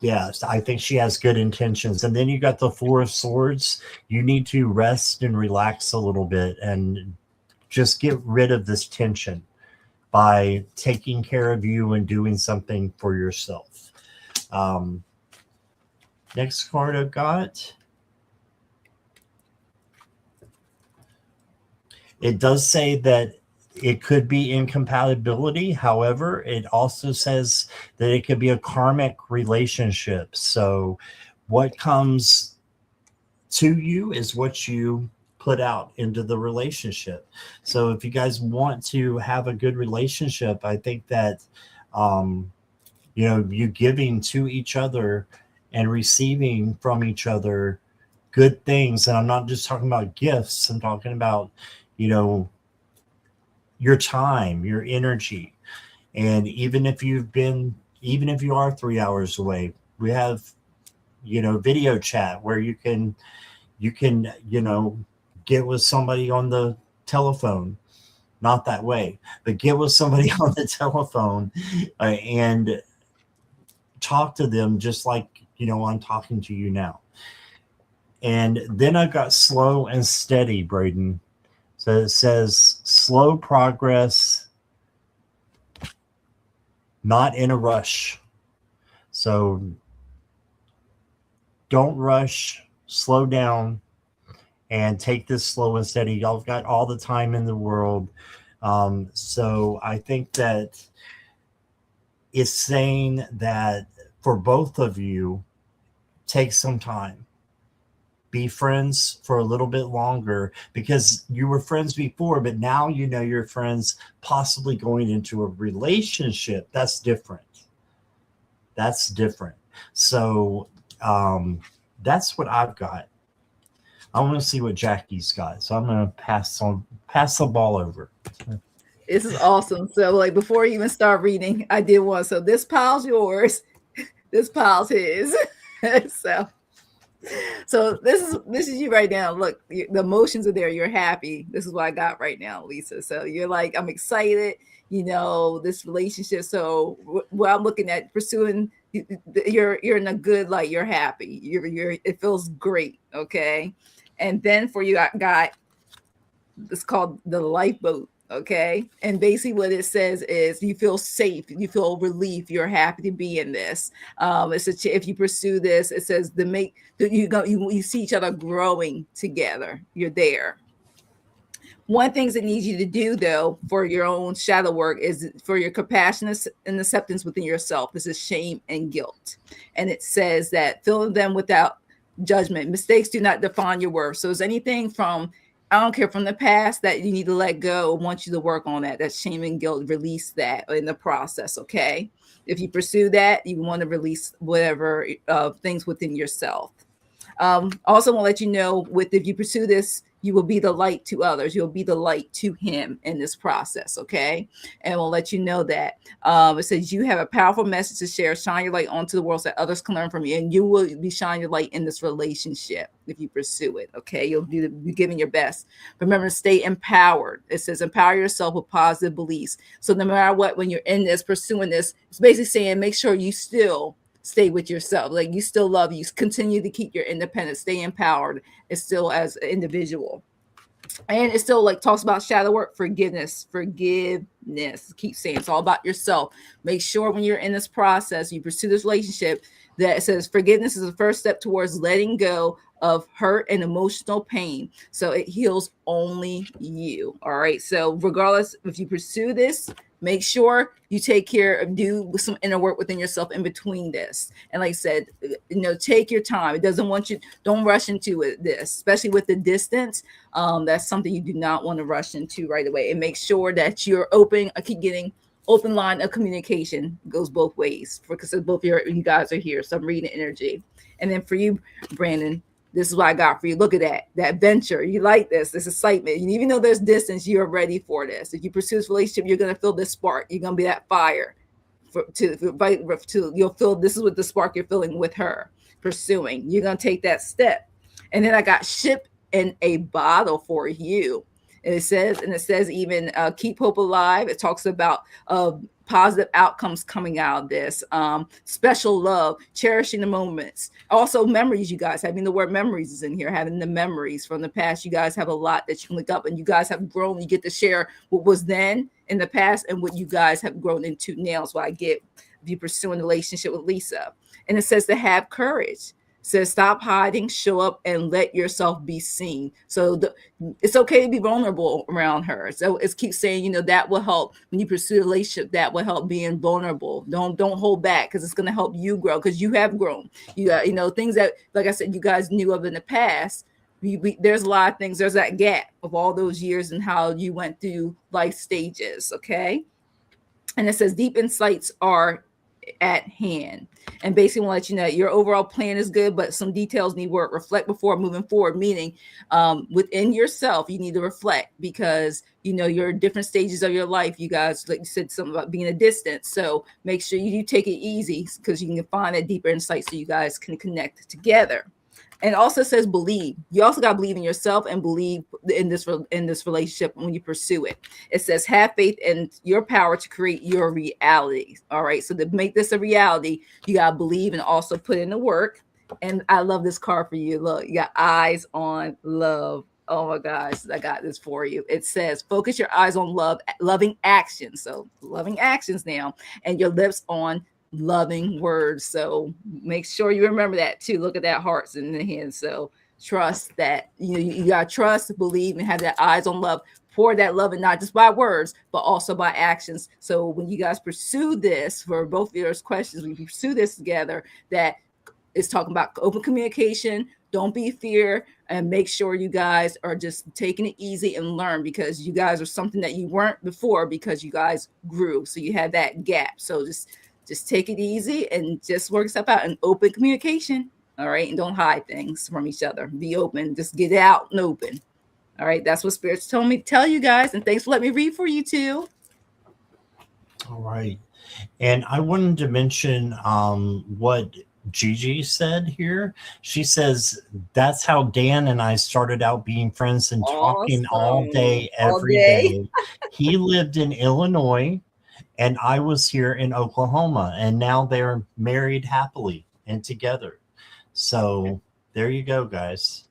Speaker 1: yes, I think she has good intentions. And then you got the 4 of Swords. You need to rest and relax a little bit and just get rid of this tension by taking care of you and doing something for yourself. Next card I've got. It does say that it could be incompatibility. However, it also says that it could be a karmic relationship. So what comes to you is what you put out into the relationship. So if you guys want to have a good relationship, I think that, you giving to each other and receiving from each other good things. And I'm not just talking about gifts. I'm talking about, your time, your energy. And even if you are 3 hours away, we have, video chat where you can, get with somebody on the telephone, not that way, but get with somebody on the telephone and talk to them just like, I'm talking to you now. And then I've got slow and steady, Braden. So it says slow progress, not in a rush. So don't rush, slow down, and take this slow and steady. Y'all have got all the time in the world. So I think that it's saying that for both of you, take some time. Be friends for a little bit longer because you were friends before, but now you're friends, possibly going into a relationship. That's different. So that's what I've got. I want to see what Jackie's got. So I'm going to pass the ball over.
Speaker 2: This is awesome. So like before you even start reading, I did one. So this pile's yours. This pile's his. So this is you right now. Look, the emotions are there. You're happy. This is what I got right now, Lisa. So you're like, I'm excited, this relationship. So what I'm looking at pursuing, you're in a good light. You're happy. It feels great. Okay. And then for you, I got, it's called the lifeboat. Okay. And basically what it says is you feel safe, you feel relief, you're happy to be in this. If you pursue this, it says you see each other growing together. You're there. One thing that needs you to do though for your own shadow work is for your compassion and acceptance within yourself. This is shame and guilt. And it says that filling them without judgment. Mistakes do not define your worth. So is anything from, I don't care, from the past that you need to let go, I want you to work on that. That's shame and guilt. Release that in the process, okay? If you pursue that, you want to release whatever things within yourself. Also want to let you know if you pursue this, you will be the light to others. You'll be the light to him in this process, okay? And we'll let you know that. It says you have a powerful message to share. Shine your light onto the world so that others can learn from you. And you will be shining your light in this relationship if you pursue it, okay? You'll be giving your best. Remember, stay empowered. It says empower yourself with positive beliefs. So no matter what, when you're in this, pursuing this, it's basically saying make sure you still stay with yourself. Like you still love you. Continue to keep your independence. Stay empowered. It's still as an individual. And it still like talks about shadow work, forgiveness. Keep saying it's all about yourself. Make sure when you're in this process, you pursue this relationship, that it says forgiveness is the first step towards letting go of hurt and emotional pain. So it heals only you. All right. So regardless if you pursue this, make sure you take care of, do some inner work within yourself in between this. And like I said, take your time. It doesn't want you, don't rush into this, especially with the distance. That's something you do not want to rush into right away. And make sure that you're open. I keep getting open line of communication. It goes both ways, because both you guys are here. So I'm reading energy. And then for you, Brandon, this is what I got for you. Look at that venture. You like this excitement. And even though there's distance, you're ready for this. If you pursue this relationship, you're going to feel this spark. You're going to be that fire you'll feel this is what the spark you're feeling with her pursuing. You're going to take that step. And then I got ship in a bottle for you. And it says even keep hope alive. It talks about positive outcomes coming out of this, special love, cherishing the moments, also memories. You guys, having the word memories is in here, having the memories from the past. You guys have a lot that you can look up, and you guys have grown. You get to share what was then in the past and what you guys have grown into now. So I get if you pursuing a relationship with Lisa. And it says to have courage. Says stop hiding, show up, and let yourself be seen. So it's okay to be vulnerable around her. So it keeps saying, that will help when you pursue a relationship. That will help being vulnerable. Don't hold back, because it's going to help you grow, because you have grown. You got things that, like I said, you guys knew of in the past. There's a lot of things. There's that gap of all those years and how you went through life stages. Okay, and it says deep insights are at hand, and basically want to let you know your overall plan is good, but some details need work. Reflect before moving forward, meaning within yourself you need to reflect, because your different stages of your life. You guys, like you said, something about being a distance, so make sure you take it easy, because you can find that deeper insight so you guys can connect together. And also says believe. You also got to believe in yourself and believe in this relationship when you pursue it. It says have faith in your power to create your reality. All right. So to make this a reality, you got to believe and also put in the work. And I love this card for you. Look, you got eyes on love. Oh my gosh, I got this for you. It says focus your eyes on loving actions. So loving actions now, and your lips on loving words. So make sure you remember that too. Look at that hearts in the hand. So trust that you got to trust, believe, and have that eyes on love. Pour that love, and not just by words, but also by actions. So when you guys pursue this, for both of your questions, when you pursue this together, that is talking about open communication. Don't be fear, and make sure you guys are just taking it easy and learn, because you guys are something that you weren't before, because you guys grew. So you had that gap. So just take it easy and just work stuff out, and open communication. All right. And don't hide things from each other. Be open. Just get out and open. All right. That's what Spirits told me to tell you guys. And thanks for letting me read for you too.
Speaker 1: All right. And I wanted to mention what Gigi said here. She says that's how Dan and I started out being friends and talking all day, every day. He lived in Illinois, and I was here in Oklahoma, and now they're married happily and together. So there you go, guys.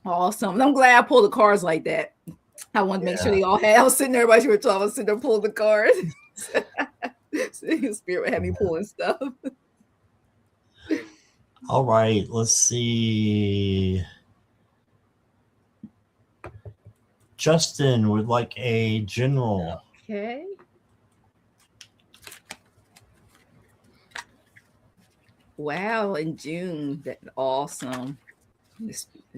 Speaker 1: Awesome.
Speaker 2: I'm glad I pulled the cards like that. I wanted to make sure they all had. I was sitting there, everybody were talking, I was sitting there pulling the cards. Spirit had me pulling stuff.
Speaker 1: All right, let's see. Justin would like a general.
Speaker 2: Okay. Wow, in June. That's awesome.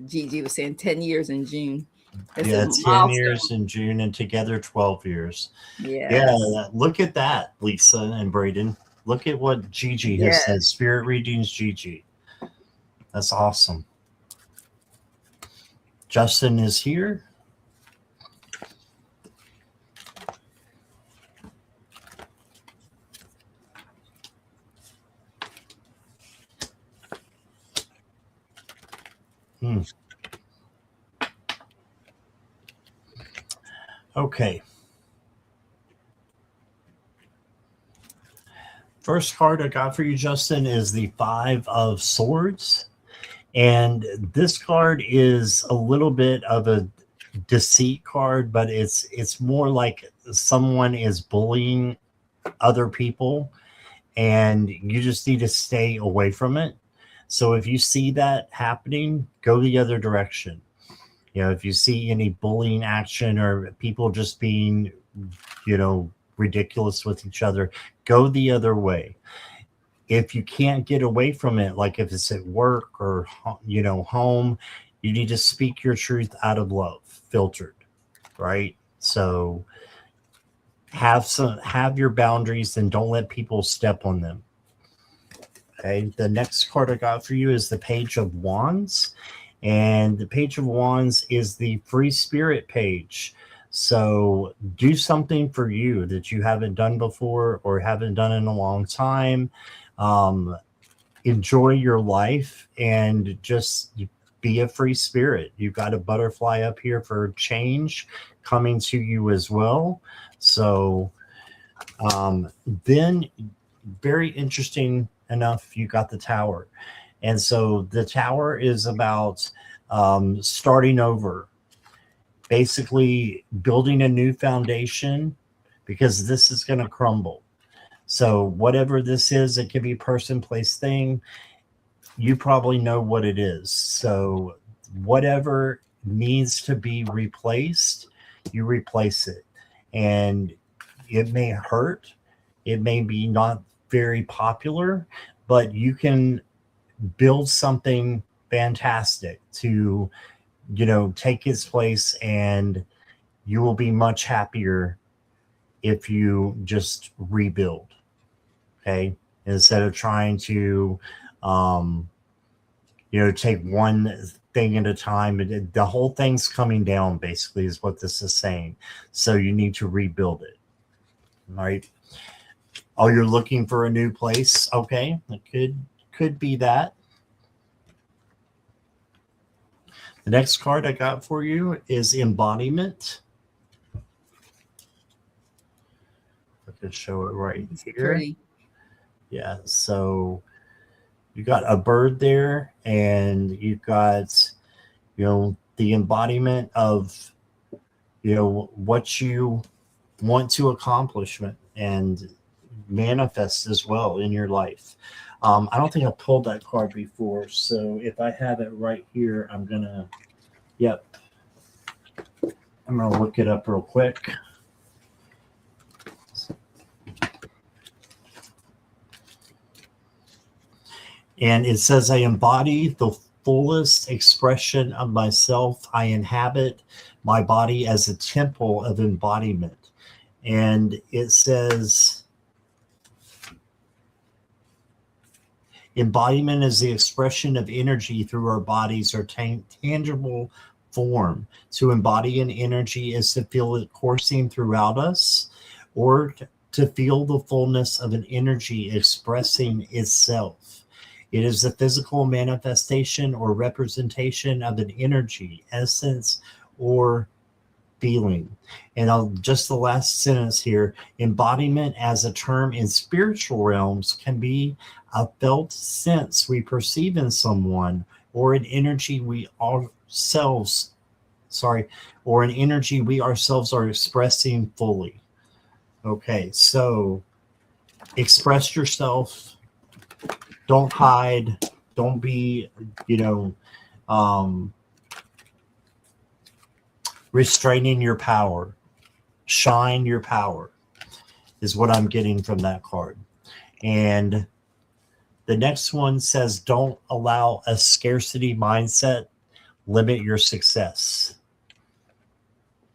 Speaker 2: Gigi was saying 10 years in June.
Speaker 1: That's 10 years in June, and together 12 years. Yeah, look at that, Lisa and Braden. Look at what Gigi has said. Spirit readings, Gigi. That's awesome. Justin is here. Okay. First card I got for you, Justin, is the 5 of Swords. And this card is a little bit of a deceit card, but it's more like someone is bullying other people, and you just need to stay away from it. So if you see that happening, go the other direction. If you see any bullying action or people just being, ridiculous with each other, go the other way. If you can't get away from it, like if it's at work or, home, you need to speak your truth out of love, filtered, right? So have your boundaries and don't let people step on them. Okay. The next card I got for you is the Page of Wands. And the Page of Wands is the free spirit page. So do something for you that you haven't done before or haven't done in a long time. Enjoy your life and just be a free spirit. You've got a butterfly up here for change coming to you as well. So then very interesting enough, you got the Tower. And so the Tower is about starting over, basically building a new foundation, because this is going to crumble. So whatever this is, it could be person, place, thing. You probably know what it is. So whatever needs to be replaced, you replace it. And it may hurt. It may be not very popular, but you can build something fantastic to, take its place, and you will be much happier if you just rebuild. Okay. Instead of trying to, take one thing at a time. The whole thing's coming down, basically, is what this is saying. So you need to rebuild it. All right. Oh, you're looking for a new place. Okay. It could be that. The next card I got for you is Embodiment. I can show it right here.
Speaker 2: Pretty.
Speaker 1: Yeah, so you got a bird there, and you've got, the embodiment of, what you want to accomplish and manifest as well in your life. I don't think I pulled that card before, so if I have it right here, I'm going to look it up real quick. And it says, I embody the fullest expression of myself. I inhabit my body as a temple of embodiment. And it says, embodiment is the expression of energy through our bodies or tangible form. To embody an energy is to feel it coursing throughout us, or to feel the fullness of an energy expressing itself. It is the physical manifestation or representation of an energy, essence, or feeling. And just the last sentence here, embodiment as a term in spiritual realms can be a felt sense we perceive in someone, or an energy we ourselves are expressing fully. Okay, so express yourself. Don't hide. Don't be, restraining your power. Shine your power is what I'm getting from that card. And the next one says, don't allow a scarcity mindset limit your success.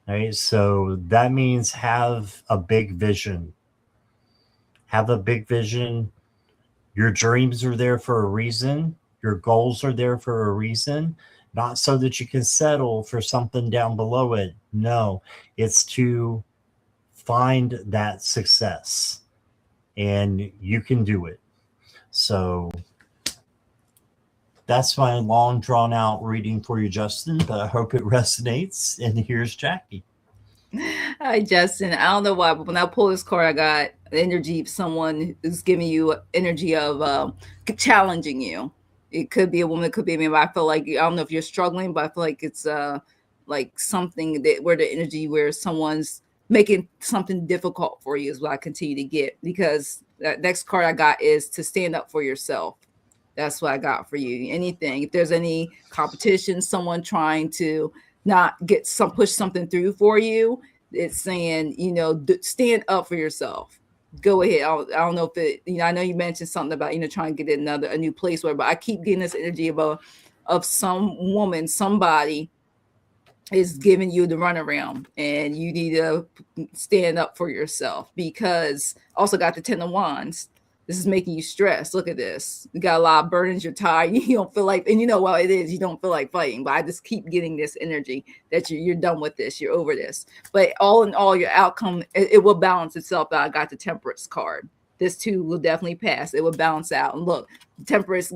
Speaker 1: All right, so that means have a big vision. Have a big vision. Your dreams are there for a reason. Your goals are there for a reason. Not so that you can settle for something down below it. No, it's to find that success. And you can do it. So that's my long drawn out reading for you, Justin, but I hope it resonates. And here's Jackie.
Speaker 2: Hi, Justin. I don't know why, but when I pull this card, I got the energy of someone who's giving you energy of challenging you. It could be a woman, it could be a man, but I feel like, I don't know if you're struggling, but I feel like it's like something that where the energy where someone's making something difficult for you is what I continue to get, because that next card I got is to stand up for yourself. That's what I got for you. Anything, if there's any competition, someone trying to not get some push something through for you, it's saying, you know, stand up for yourself. Go ahead. I don't know if it, you know, I know you mentioned something about, you know, trying to get a new place where, but I keep getting this energy of some woman, somebody is giving you the runaround, and you need to stand up for yourself, because also got the 10 of Wands. This is making you stressed. Look at this. You got a lot of burdens. You're tired. You don't feel like, and you know, well, it is. You don't feel like fighting. But I just keep getting this energy that you're done with this. You're over this. But all in all, your outcome, it will balance itself out. I got the Temperance card. This too will definitely pass. It will balance out. And look, Temperance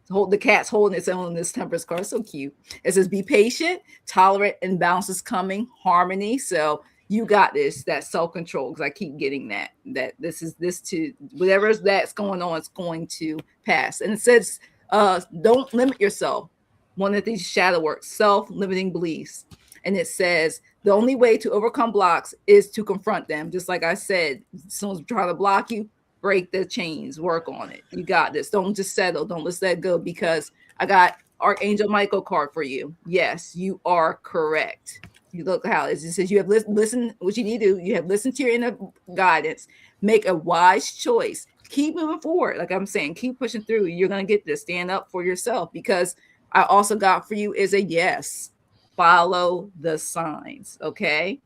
Speaker 2: the cat's holding its own in this Temperance card. So cute. It says, be patient, tolerant, and balance is coming. Harmony. So you got this, that self-control, because I keep getting that this to whatever that's going on, it's going to pass. And it says, don't limit yourself. One of these shadow works, self-limiting beliefs. And it says the only way to overcome blocks is to confront them. Just like I said, someone's trying to block you, break the chains, work on it. You got this. Don't just settle. Don't let that go, because I got Archangel Michael card for you. Yes, you are correct. You look how it says you have listened. What you need to do, you have listened to your inner guidance. Make a wise choice. Keep moving forward. Like I'm saying, keep pushing through. You're gonna get this. Stand up for yourself, because I also got for you is a yes. Follow the signs. Okay.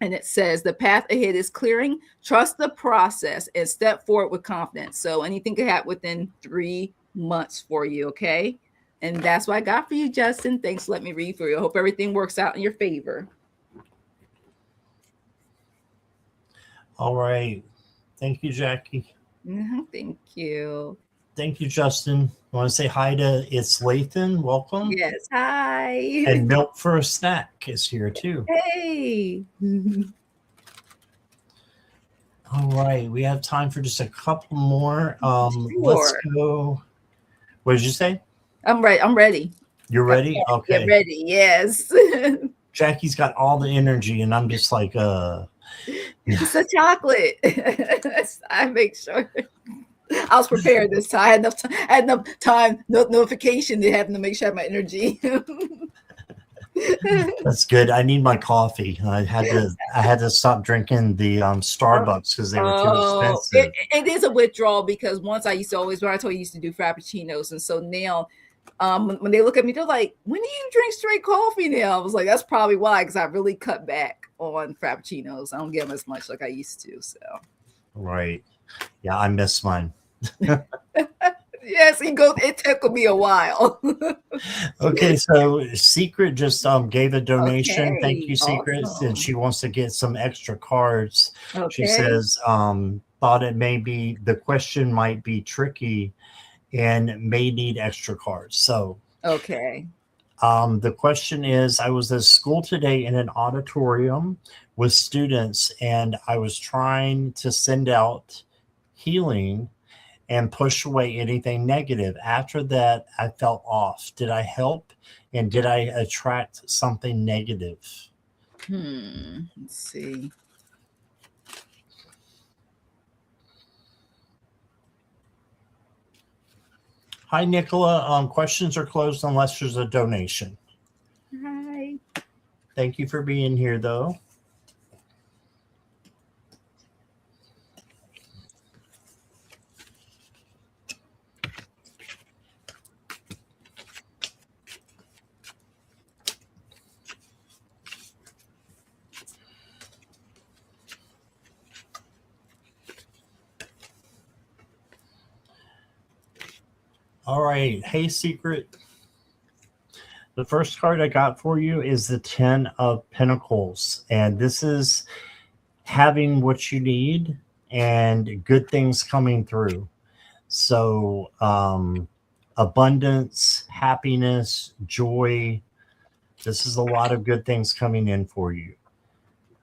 Speaker 2: And it says the path ahead is clearing. Trust the process and step forward with confidence. So anything could happen within 3 months for you. Okay. And that's what I got for you, Justin. Thanks for letting me read for you. I hope everything works out in your favor.
Speaker 1: All right. Thank you, Jackie.
Speaker 2: Thank you.
Speaker 1: Thank you, Justin. I want to say hi to It's Lathan. Welcome.
Speaker 2: Yes. Hi.
Speaker 1: And Milk for a Snack is here too.
Speaker 2: Hey.
Speaker 1: All right. We have time for just a couple more.
Speaker 2: Sure.
Speaker 1: Let's go. What did you say?
Speaker 2: I'm ready. I'm ready.
Speaker 1: You're ready? Okay.
Speaker 2: Get ready. Yes.
Speaker 1: Jackie's got all the energy, and I'm just like,
Speaker 2: It's a chocolate. I make sure. I was prepared this time. I had enough time, notification to having to make sure I have my energy.
Speaker 1: That's good. I need my coffee. I had to stop drinking the Starbucks because they were too expensive.
Speaker 2: It is a withdrawal, because once I used to always, when I told you, I used to do frappuccinos, and so now when they look at me, they're like, when do you drink straight coffee now? I was like, that's probably why, because I really cut back on frappuccinos. I don't get them as much like I used to. So
Speaker 1: right. Yeah, I miss mine.
Speaker 2: Yes, it took me a while.
Speaker 1: Okay, so Secret just gave a donation.
Speaker 2: Okay,
Speaker 1: Thank you, Secret.
Speaker 2: awesome.
Speaker 1: And she wants to get some extra cards.
Speaker 2: Okay.
Speaker 1: She says, thought it may be, the question might be tricky and may need extra cards. So
Speaker 2: okay.
Speaker 1: the question is, I was at school today in an auditorium with students, and I was trying to send out healing and push away anything negative. After that, I felt off. Did I help? And did I attract something negative?
Speaker 2: Let's see.
Speaker 1: Hi, Nicola. Questions are closed unless there's a donation.
Speaker 2: Hi.
Speaker 1: Thank you for being here, though. All right. Hey, Secret. The first card I got for you is the 10 of Pentacles. And this is having what you need and good things coming through. So abundance, happiness, joy. This is a lot of good things coming in for you.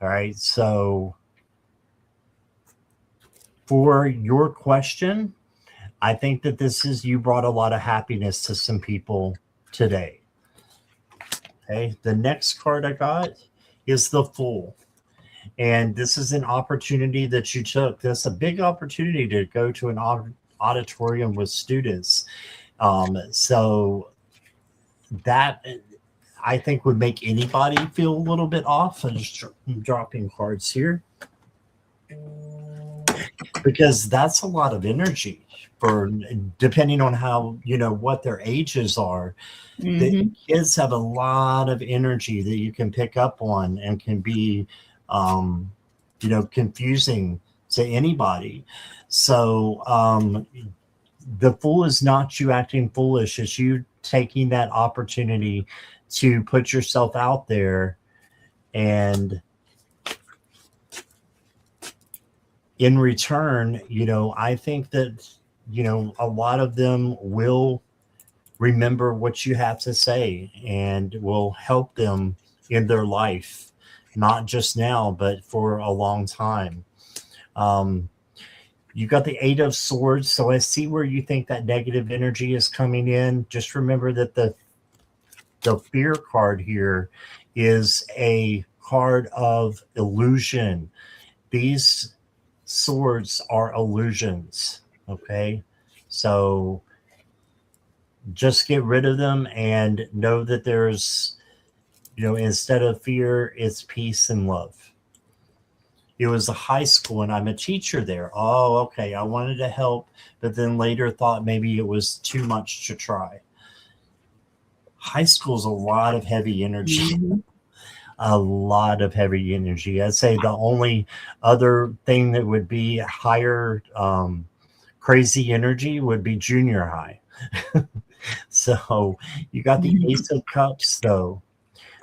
Speaker 1: All right. So for your question, I think that this is, you brought a lot of happiness to some people today. Okay. The next card I got is the Fool. And this is an opportunity that you took. That's a big opportunity to go to an auditorium with students. So that I think would make anybody feel a little bit off. I'm just dropping cards here because that's a lot of energy for depending on how what their ages are. The
Speaker 2: Mm-hmm.
Speaker 1: kids have a lot of energy that you can pick up on and can be um, confusing to anybody. So the Fool is not you acting foolish, it's you taking that opportunity to put yourself out there, and in return, I think that a lot of them will remember what you have to say and will help them in their life, not just now but for a long time. um, you got the Eight of Swords, so I see where you think that negative energy is coming in. Just remember that the Fear card here is a card of illusion. These swords are illusions. Okay. So just get rid of them and know that there's, instead of fear, it's peace and love. It was a high school and I'm a teacher there. Oh, okay. I wanted to help, but then later thought maybe it was too much to try. High school is a lot of heavy energy.
Speaker 2: Mm-hmm.
Speaker 1: A lot of heavy energy. I'd say the only other thing that would be higher crazy energy would be junior high. So you got the Ace of Cups though.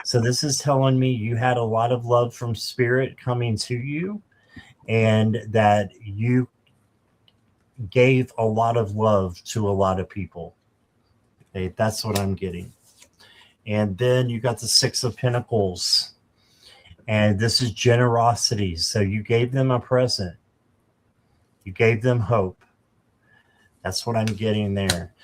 Speaker 1: So this is telling me you had a lot of love from spirit coming to you and that you gave a lot of love to a lot of people. Okay, that's what I'm getting. And then you got the Six of Pentacles. And this is generosity. So you gave them a present. You gave them hope. That's what I'm getting there.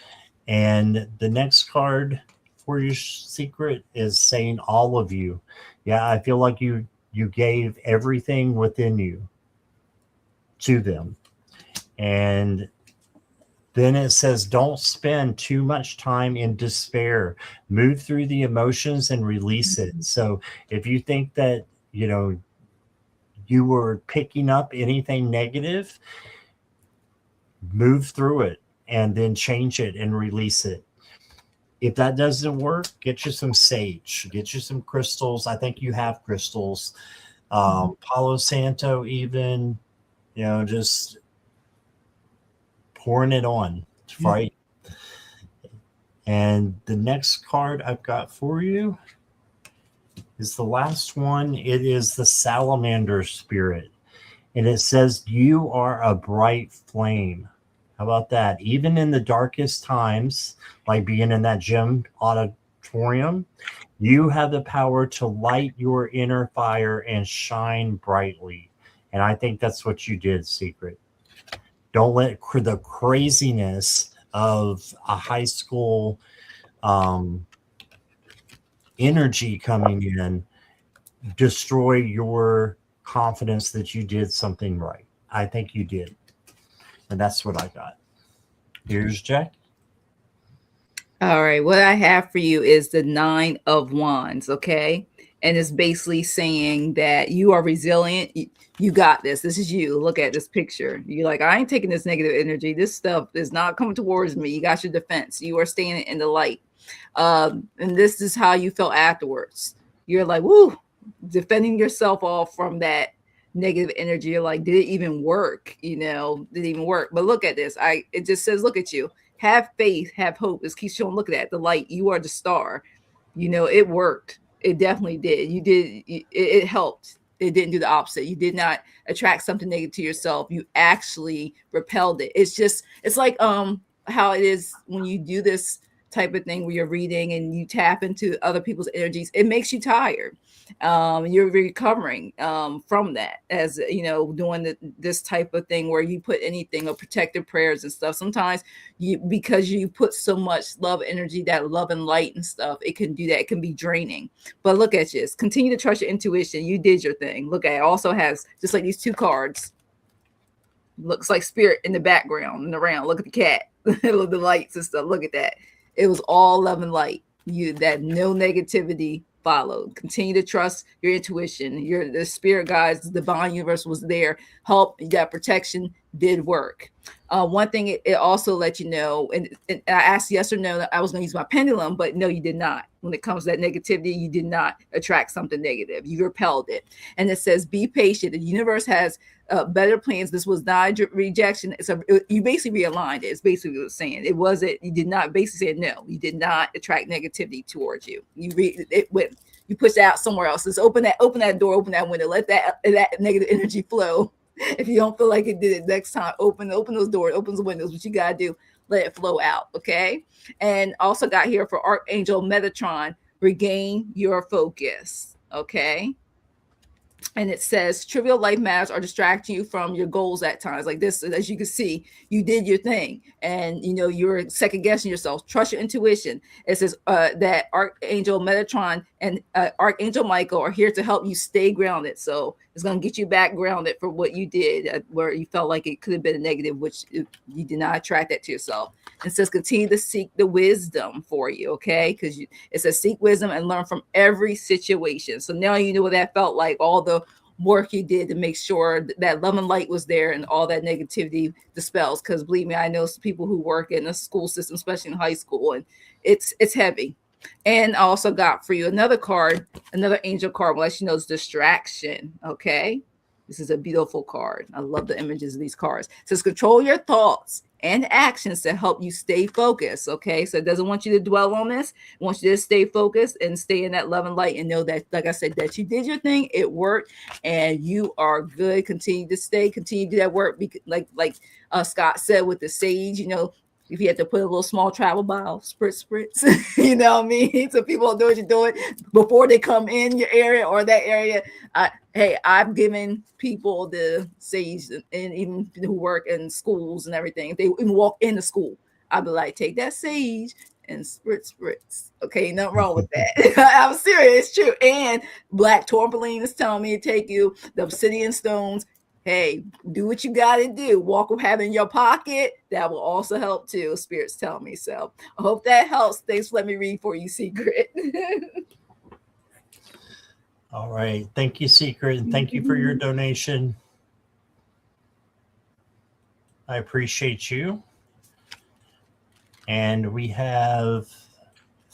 Speaker 1: And the next card for your secret is saying all of you. Yeah, I feel like you gave everything within you to them. And then it says, don't spend too much time in despair. Move through the emotions and release it. So if you think that, you were picking up anything negative, move through it and then change it and release it. If that doesn't work, get you some sage, get you some crystals. I think you have crystals. Palo Santo, even, just pouring it on, right? And the next card I've got for you is the last one. It is the Salamander Spirit. And it says, you are a bright flame. How about that? Even in the darkest times, like being in that gym auditorium, you have the power to light your inner fire and shine brightly. And I think that's what you did, Secret. Don't let the craziness of a high school energy coming in destroy your confidence that you did something right. I think you did. And that's what I got. Here's Jack.
Speaker 2: All right, what I have for you is the Nine of Wands, okay? And it's basically saying that you are resilient. You got this. This is you. Look at this picture. You're like, I ain't taking this negative energy. This stuff is not coming towards me. You got your defense. You are standing in the light. And this is how you felt afterwards. You're like, woo, defending yourself off from that negative energy. You're like, did it even work? Did it even work? But look at this. It just says, look at you. Have faith, have hope. It keeps showing, look at that, the light. You are the star. It worked. It definitely did. You did. It helped. It didn't do the opposite. You did not attract something negative to yourself. You actually repelled it. It's like how it is when you do this type of thing where you're reading and you tap into other people's energies, it makes you tired. You're recovering from that, as you know, doing this type of thing where you put anything or protective prayers and stuff. Sometimes because you put so much love energy, that love and light and stuff, it can do that. It can be draining. But look at this. Continue to trust your intuition. You did your thing. Look at it. Also has just like these 2 cards. Looks like spirit in the background and around. Look at the cat. Look, the lights and stuff. Look at that. It was all love and light. That no negativity followed. Continue to trust your intuition. The spirit guides, the divine universe was there. Help. You got protection. Did work. One thing it also let you know, and I asked yes or no, I was going to use my pendulum, but no, you did not. When it comes to that negativity, you did not attract something negative. You repelled it. And it says, be patient. The universe has better plans. This was not rejection. You basically realigned it. It's basically what it's saying. It wasn't, you did not basically say no. You did not attract negativity towards you. You push it out somewhere else. Just open that door, open that window, let that negative energy flow. If you don't feel like it did it next time, open those doors, open the windows. What you gotta do, let it flow out, okay? And also got here for Archangel Metatron, regain your focus, okay? And it says trivial life matters are distracting you from your goals at times. Like this, as you can see, you did your thing, and you know you're second guessing yourself. Trust your intuition. It says that Archangel Metatron and Archangel Michael are here to help you stay grounded. So it's going to get you back grounded for what you did, where you felt like it could have been a negative, which you did not attract that to yourself. It says continue to seek the wisdom for you, okay? Because it says seek wisdom and learn from every situation. So now you know what that felt like, all the work you did to make sure that love and light was there and all that negativity dispels. Because believe me, I know some people who work in the school system, especially in high school, and it's heavy. And I also got for you another card, another angel card, will let you know it's distraction, okay? This is a beautiful card. I love the images of these cards. It says control your thoughts and actions to help you stay focused, okay? So it doesn't want you to dwell on this. It wants you to stay focused and stay in that love and light and know that, like I said, that you did your thing, it worked, and you are good. Continue to do that work. Like Scott said with the sage, you know, if you had to put a little small travel bottle, spritz, you know what I mean? So people know what you're doing before they come in your area or that area. Hey, I've given people the sage, and even who work in schools and everything, if they even walk into school, I'd be like, take that sage and spritz. Okay, nothing wrong with that. I'm serious, it's true. And black tourmaline is telling me to take you the obsidian stones. Hey, do what you got to do. Walk with having in your pocket. That will also help too. Spirits tell me so. I hope that helps. Thanks for letting me read for you, Secret.
Speaker 1: All right. Thank you, Secret. And thank you for your donation. I appreciate you. And we have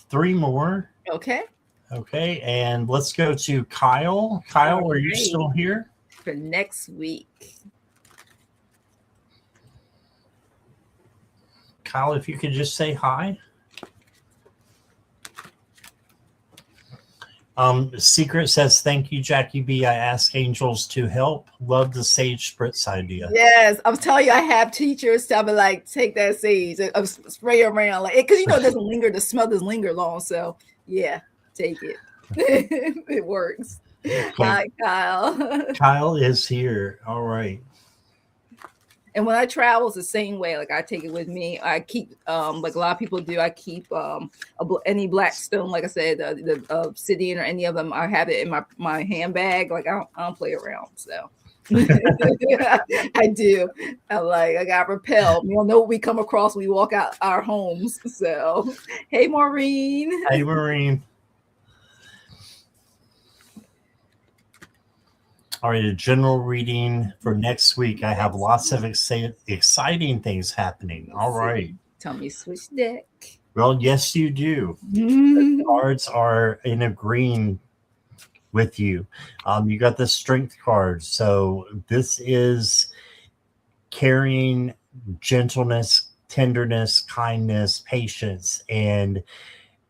Speaker 1: 3 more.
Speaker 2: Okay.
Speaker 1: Okay. And let's go to Kyle. Kyle, are you still here?
Speaker 2: For next week.
Speaker 1: Kyle, if you could just say hi. Secret says, thank you, Jackie B. I ask angels to help. Love the sage spritz idea.
Speaker 2: Yes, I'm telling you, I have teachers tell me like, take that sage, spray around, like, because you know it doesn't linger. The smell doesn't linger long. So yeah, take it. It works. Okay. Hi, Kyle.
Speaker 1: Kyle is here. All right.
Speaker 2: And when I travel, it's the same way. Like I take it with me. I keep, like a lot of people do. I keep any black stone, like I said, the obsidian or any of them. I have it in my handbag. Like I don't play around. So I do. I got repelled. We don't know what we come across when we walk out our homes. So hey, Maureen.
Speaker 1: Hey, Maureen. All right, a general reading for next week. I have lots of exciting things happening. All right.
Speaker 2: Tell me switch deck.
Speaker 1: Well, yes, you do. The cards are in agreeing with you. You got the strength card. So this is carrying gentleness, tenderness, kindness, patience, and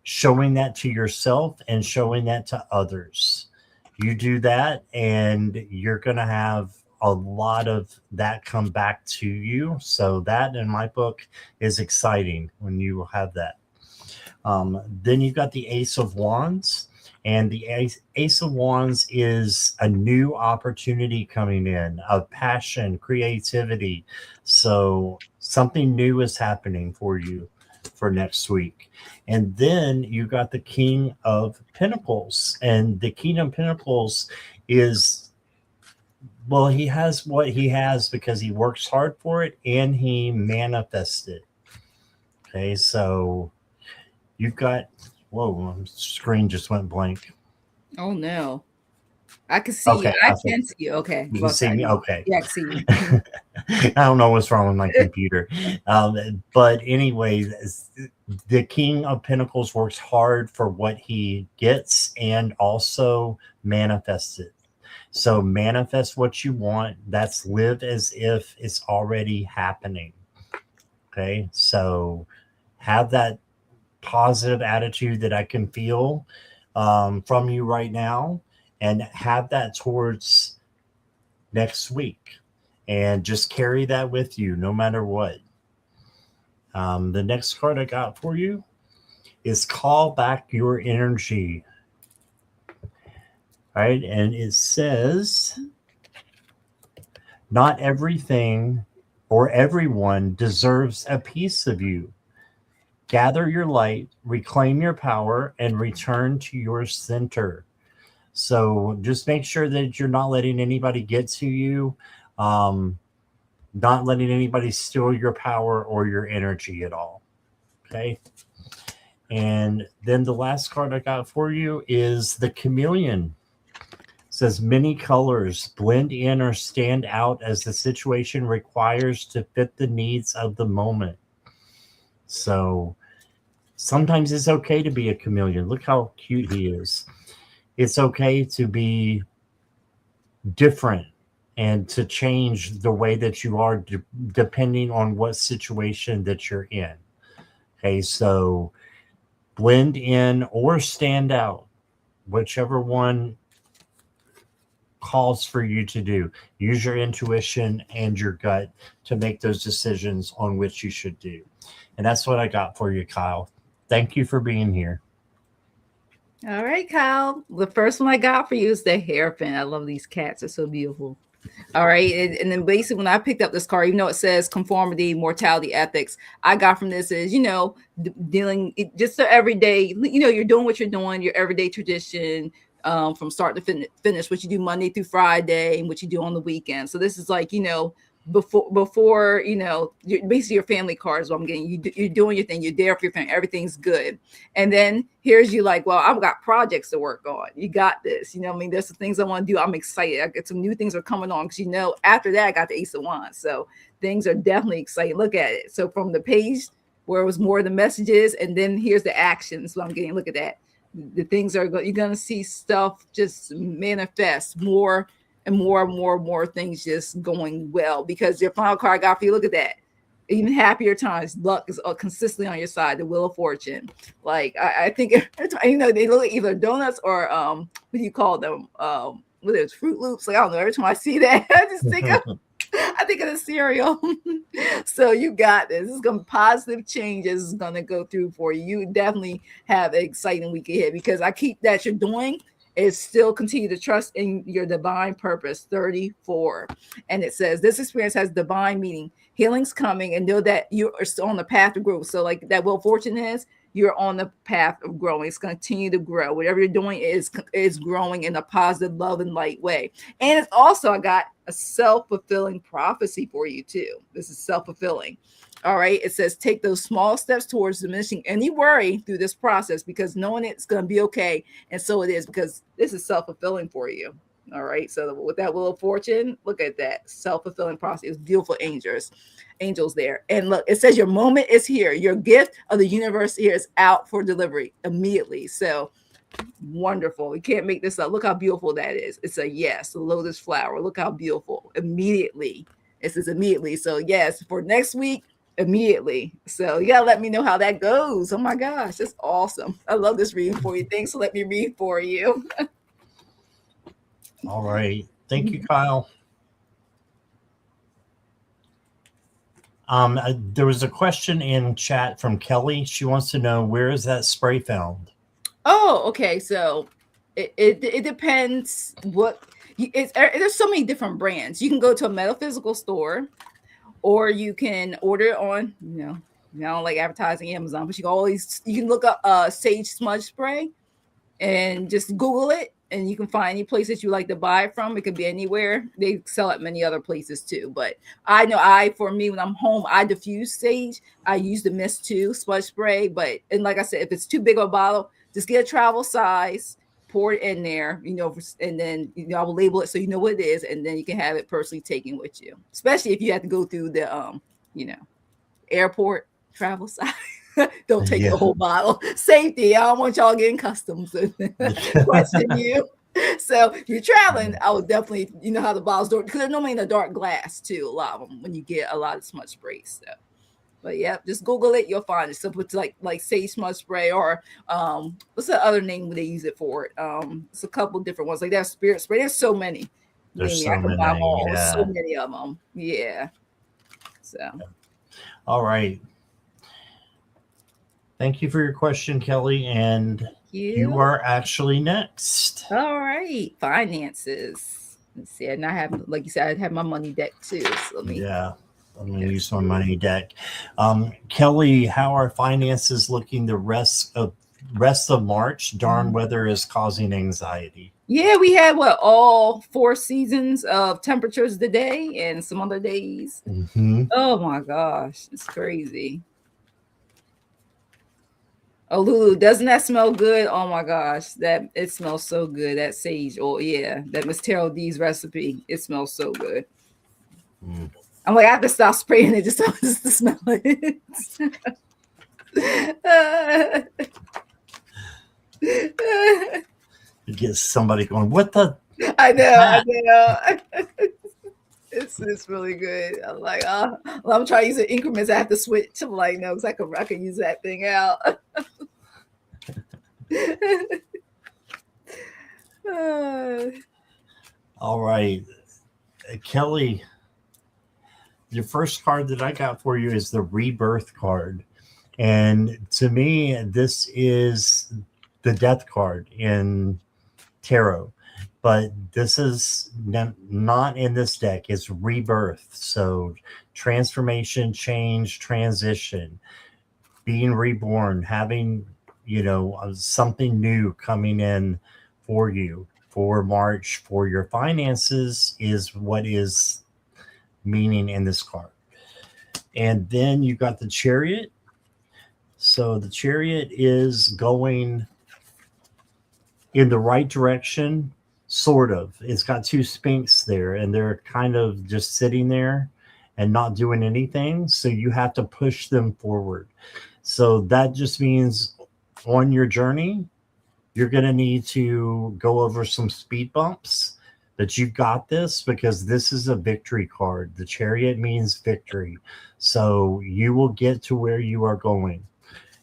Speaker 1: showing that to yourself and showing that to others. You do that, and you're going to have a lot of that come back to you. So that, in my book, is exciting when you have that. Then you've got the Ace of Wands, and the Ace of Wands is a new opportunity coming in of passion, creativity. So something new is happening for you for next week. And then you got the King of Pentacles, and the King of Pentacles is, well, he has what he has because he works hard for it and he manifests it. Okay, so you've got, whoa, screen just went blank.
Speaker 2: Oh no. I can see you.
Speaker 1: Okay,
Speaker 2: I can see you. Okay.
Speaker 1: you can
Speaker 2: Look,
Speaker 1: see me. Okay.
Speaker 2: yeah, I can see you.
Speaker 1: I don't know what's wrong with my computer. But anyway, the King of Pentacles works hard for what he gets and also manifests it. So manifest what you want. That's live as if it's already happening. Okay. So have that positive attitude that I can feel from you right now, and have that towards next week, and just carry that with you no matter what. The next card I got for you is call back your energy. All right. And it says, not everything or everyone deserves a piece of you. Gather your light, reclaim your power, and return to your center. So just make sure that you're not letting anybody get to you, not letting anybody steal your power or your energy at all. Okay. And then the last card I got for you is the Chameleon. It says many colors blend in or stand out as the situation requires to fit the needs of the moment. So sometimes it's okay to be a chameleon. Look how cute he is. It's okay to be different and to change the way that you are depending on what situation that you're in. Okay, so blend in or stand out, whichever one calls for you to do. Use your intuition and your gut to make those decisions on which you should do. And that's what I got for you, Kyle. Thank you for being here.
Speaker 2: All right, Kyle. The first one I got for you is the hairpin. I love these cats. They're so beautiful. All right. And then basically when I picked up this card, even though it says conformity, mortality, ethics, I got from this is, dealing just the everyday, you're doing what you're doing, your everyday tradition, from start to finish, what you do Monday through Friday and what you do on the weekend. So this is like, before basically your family card is what I'm getting. You're doing your thing, you're there for your family, everything's good. And then here's you like, well, I've got projects to work on. You got this. There's some things I want to do. I'm excited. I get some new things are coming on because after that I got the Ace of Wands. So things are definitely exciting. Look at it. So from the page where it was more of the messages, and then here's the actions. So I'm getting, look at that. The things are you're gonna see stuff just manifest more and more things just going well, because your final card I got for you, look at that. Even happier times, luck is consistently on your side. The Wheel of Fortune, like I think they look either donuts or what do you call them? What is Fruit Loops? Like I don't know. Every time I see that, I just think of the cereal. So you got this. This is gonna positive changes is gonna go through for you. You definitely have an exciting week ahead, because I keep that you're doing is still continue to trust in your divine purpose. 34. And it says this experience has divine meaning. Healing's coming, and know that you are still on the path of growth. So like that Wheel of Fortune is, you're on the path of growing. It's going to continue to grow. Whatever you're doing is growing in a positive, love, and light way. And it's also, I got a self-fulfilling prophecy for you too. This is self-fulfilling. All right. It says take those small steps towards diminishing any worry through this process, because knowing it's going to be okay. And so it is, because this is self-fulfilling for you. All right. So with that Wheel of Fortune, look at that self-fulfilling process. It's beautiful angels there. And look, it says your moment is here. Your gift of the universe here is out for delivery immediately. So wonderful. You can't make this up. Look how beautiful that is. It's a yes, a lotus flower. Look how beautiful. Immediately. It says immediately. So yes, for next week, immediately. So you gotta let me know how that goes. Oh my gosh, that's awesome. I love this reading for you. Thanks for letting me read for you.
Speaker 1: All right. Thank you, Kyle. There was a question in chat from Kelly. She wants to know, where is that spray found?
Speaker 2: Oh, okay. So it depends what there's so many different brands. You can go to a metaphysical store, or you can order it on, I don't like advertising Amazon, but you can look up sage smudge spray and just Google it, and you can find any place that you like to buy it from. It could be anywhere. They sell at many other places too. But I know for me, when I'm home, I diffuse sage. I use the Mist 2 smudge spray. And like I said, if it's too big of a bottle, just get a travel size, pour it in there, and then I will label it so you know what it is, and then you can have it personally taken with you. Especially if you have to go through the airport travel size. Don't take the whole bottle. Safety. I don't want y'all getting customs and question you. So if you're traveling, I would definitely, how the bottles do, because they're normally in a dark glass too, a lot of them, when you get a lot of smudge sprays. So, but yeah, just Google it, you'll find it. So it's like sage smudge spray, or what's the other name they use it for? It's a couple different ones. Like that spirit spray. There's so many.
Speaker 1: There's so
Speaker 2: I can
Speaker 1: many.
Speaker 2: buy them all.
Speaker 1: Yeah.
Speaker 2: So many of them. Yeah. So.
Speaker 1: All right. Thank you for your question, Kelly. And you are actually next.
Speaker 2: All right. Finances. Let's see. And I have, like you said, I have my money deck too. So I'm going to use my money deck. Kelly, how are finances looking the rest of March? Darn weather is causing anxiety. Yeah, we had all 4 seasons of temperatures today and some other days.
Speaker 1: Mm-hmm.
Speaker 2: Oh my gosh, it's crazy. Oh, Lulu, doesn't that smell good? Oh my gosh, it smells so good. That sage oil, that Miss Terrell D's recipe, it smells so good. I'm like, I have to stop spraying it just to smell it.
Speaker 1: You get somebody going, what the?
Speaker 2: I know. It's really good. I'm like, I'm trying to use it in increments. I have to switch. I'm like, no, because I can use that thing out.
Speaker 1: All right, Kelly, your first card that I got for you is the Rebirth card. And to me, this is the death card in tarot. But this is not in this deck. It's rebirth. So transformation, change, transition, being reborn, having, something new coming in for you for March, for your finances, is what is meaning in this card. And then you got the Chariot. So the Chariot is going in the right direction. Sort of. It's got 2 Sphinx there, and they're kind of just sitting there and not doing anything. So you have to push them forward. So that just means on your journey, you're going to need to go over some speed bumps, but you've got this, because this is a victory card. The Chariot means victory. So you will get to where you are going,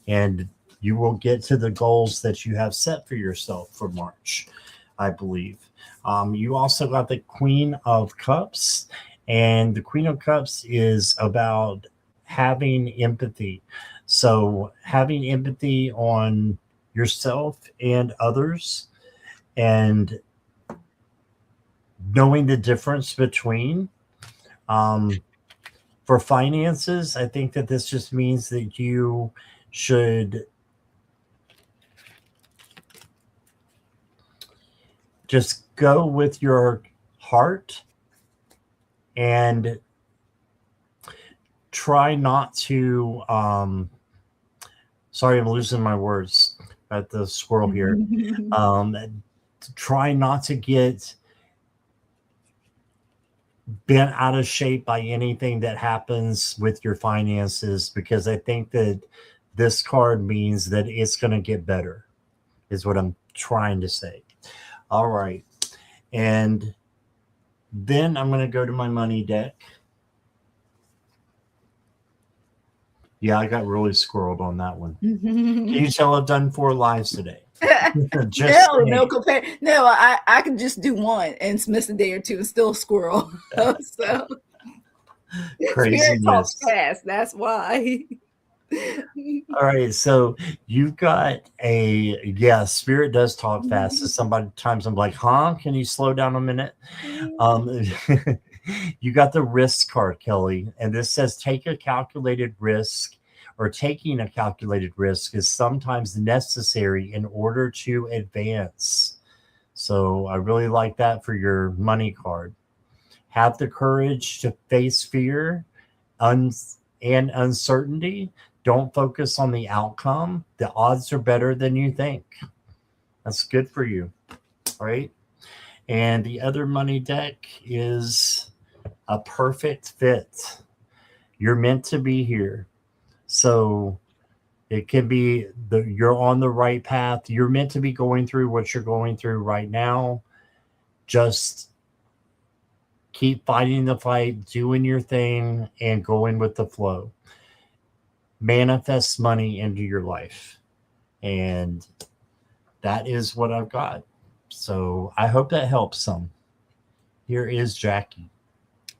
Speaker 1: and you will get to the goals that you have set for yourself for March, I believe. You also got the Queen of Cups, and the Queen of Cups is about having empathy. So having empathy on yourself and others, and knowing the difference between. For finances, I think that this just means that you should just go with your heart and try not to sorry, I'm losing my words at the squirrel here. Try not to get bent out of shape by anything that happens with your finances, because I think that this card means that it's going to get better, is what I'm trying to say. All right. And then I'm going to go to my money deck. Yeah, I got really squirreled on that one. Can you tell I've done 4 lives today?
Speaker 2: No compare. No, I can just do one and miss a day or two and still squirrel. So Spirit talks
Speaker 1: Craziness.
Speaker 2: fast. That's why.
Speaker 1: All right, so you've got spirit does talk fast. So sometimes I'm like, huh? Can you slow down a minute? Um, you got the risk card, Kelly, and this says take a calculated risk, or taking a calculated risk is sometimes necessary in order to advance. So I really like that for your money card. Have the courage to face fear un- and uncertainty. Don't focus on the outcome. The odds are better than you think. That's good for you, right? And the other money deck is a perfect fit. You're meant to be here. So it can be you're on the right path. You're meant to be going through what you're going through right now. Just keep fighting the fight, doing your thing, and going with the flow. Manifest money into your life. And that is what I've got. So I hope that helps some. Here is Jackie.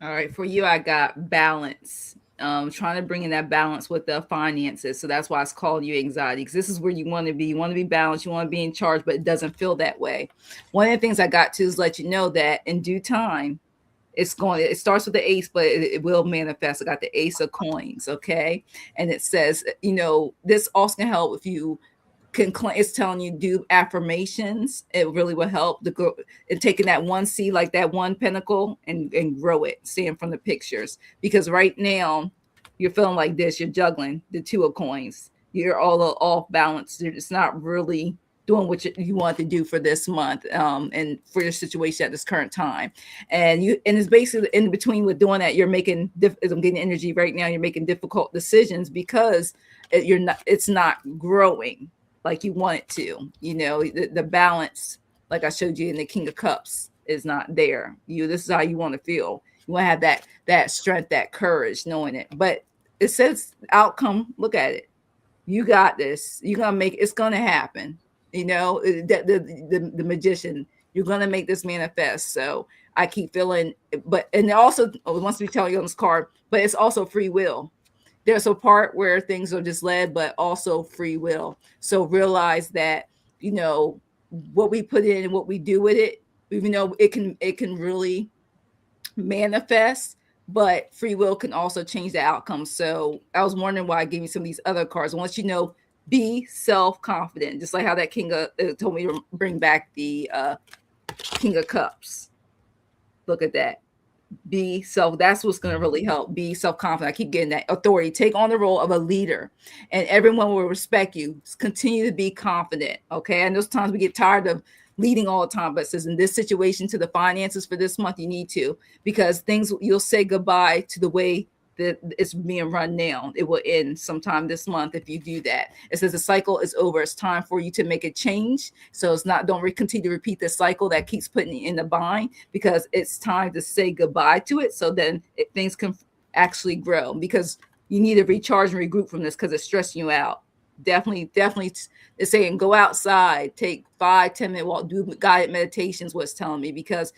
Speaker 2: All right, for you, I got balance. Trying to bring in that balance with the finances. So that's why it's called you anxiety, because this is where you want to be. You want to be balanced. You want to be in charge, but it doesn't feel that way. One of the things I got to is let you know that in due time, it starts with the ace, but it will manifest. I got the ace of coins. Okay. And it says, this also can help if you it's telling you do affirmations. It really will help the grow and taking that one seed, like that one pentacle, and grow it, seeing from the pictures. Because right now you're feeling like this, you're juggling the two of coins. You're all off balance. It's not really doing what you want to do for this month, and for your situation at this current time. And it's basically in between with doing that, you're making as I'm getting energy right now, you're making difficult decisions because it's not growing like you want it to. The balance, like I showed you in the King of Cups, is not there. This is how you want to feel. You want to have that strength, that courage, knowing it. But it says outcome. Look at it. You got this. You're gonna make it's gonna happen. The magician. You're gonna make this manifest. So I keep feeling, and it also wants to be telling you on this card, but it's also free will. There's a part where things are just led, but also free will. So realize that, what we put in and what we do with it, even though it can really manifest, but free will can also change the outcome. So I was wondering why I gave you some of these other cards. Once be self-confident, just like how that King of told me to bring back the King of Cups. Look at that. That's what's going to really help. Be self-confident. I keep getting that authority. Take on the role of a leader, and everyone will respect you. Continue to be confident. Okay. And those times we get tired of leading all the time, but it says in this situation to the finances for this month, you need to, because you'll say goodbye to the way that it's being run now. It will end sometime this month if you do that. It says the cycle is over. It's time for you to make a change. So it's not, don't continue to repeat the cycle that keeps putting you in the bind, because it's time to say goodbye to it. So then things can actually grow, because you need to recharge and regroup from this, because it's stressing you out. Definitely it's saying go outside, take 5-10 minute walk, do guided meditations, what's telling me, because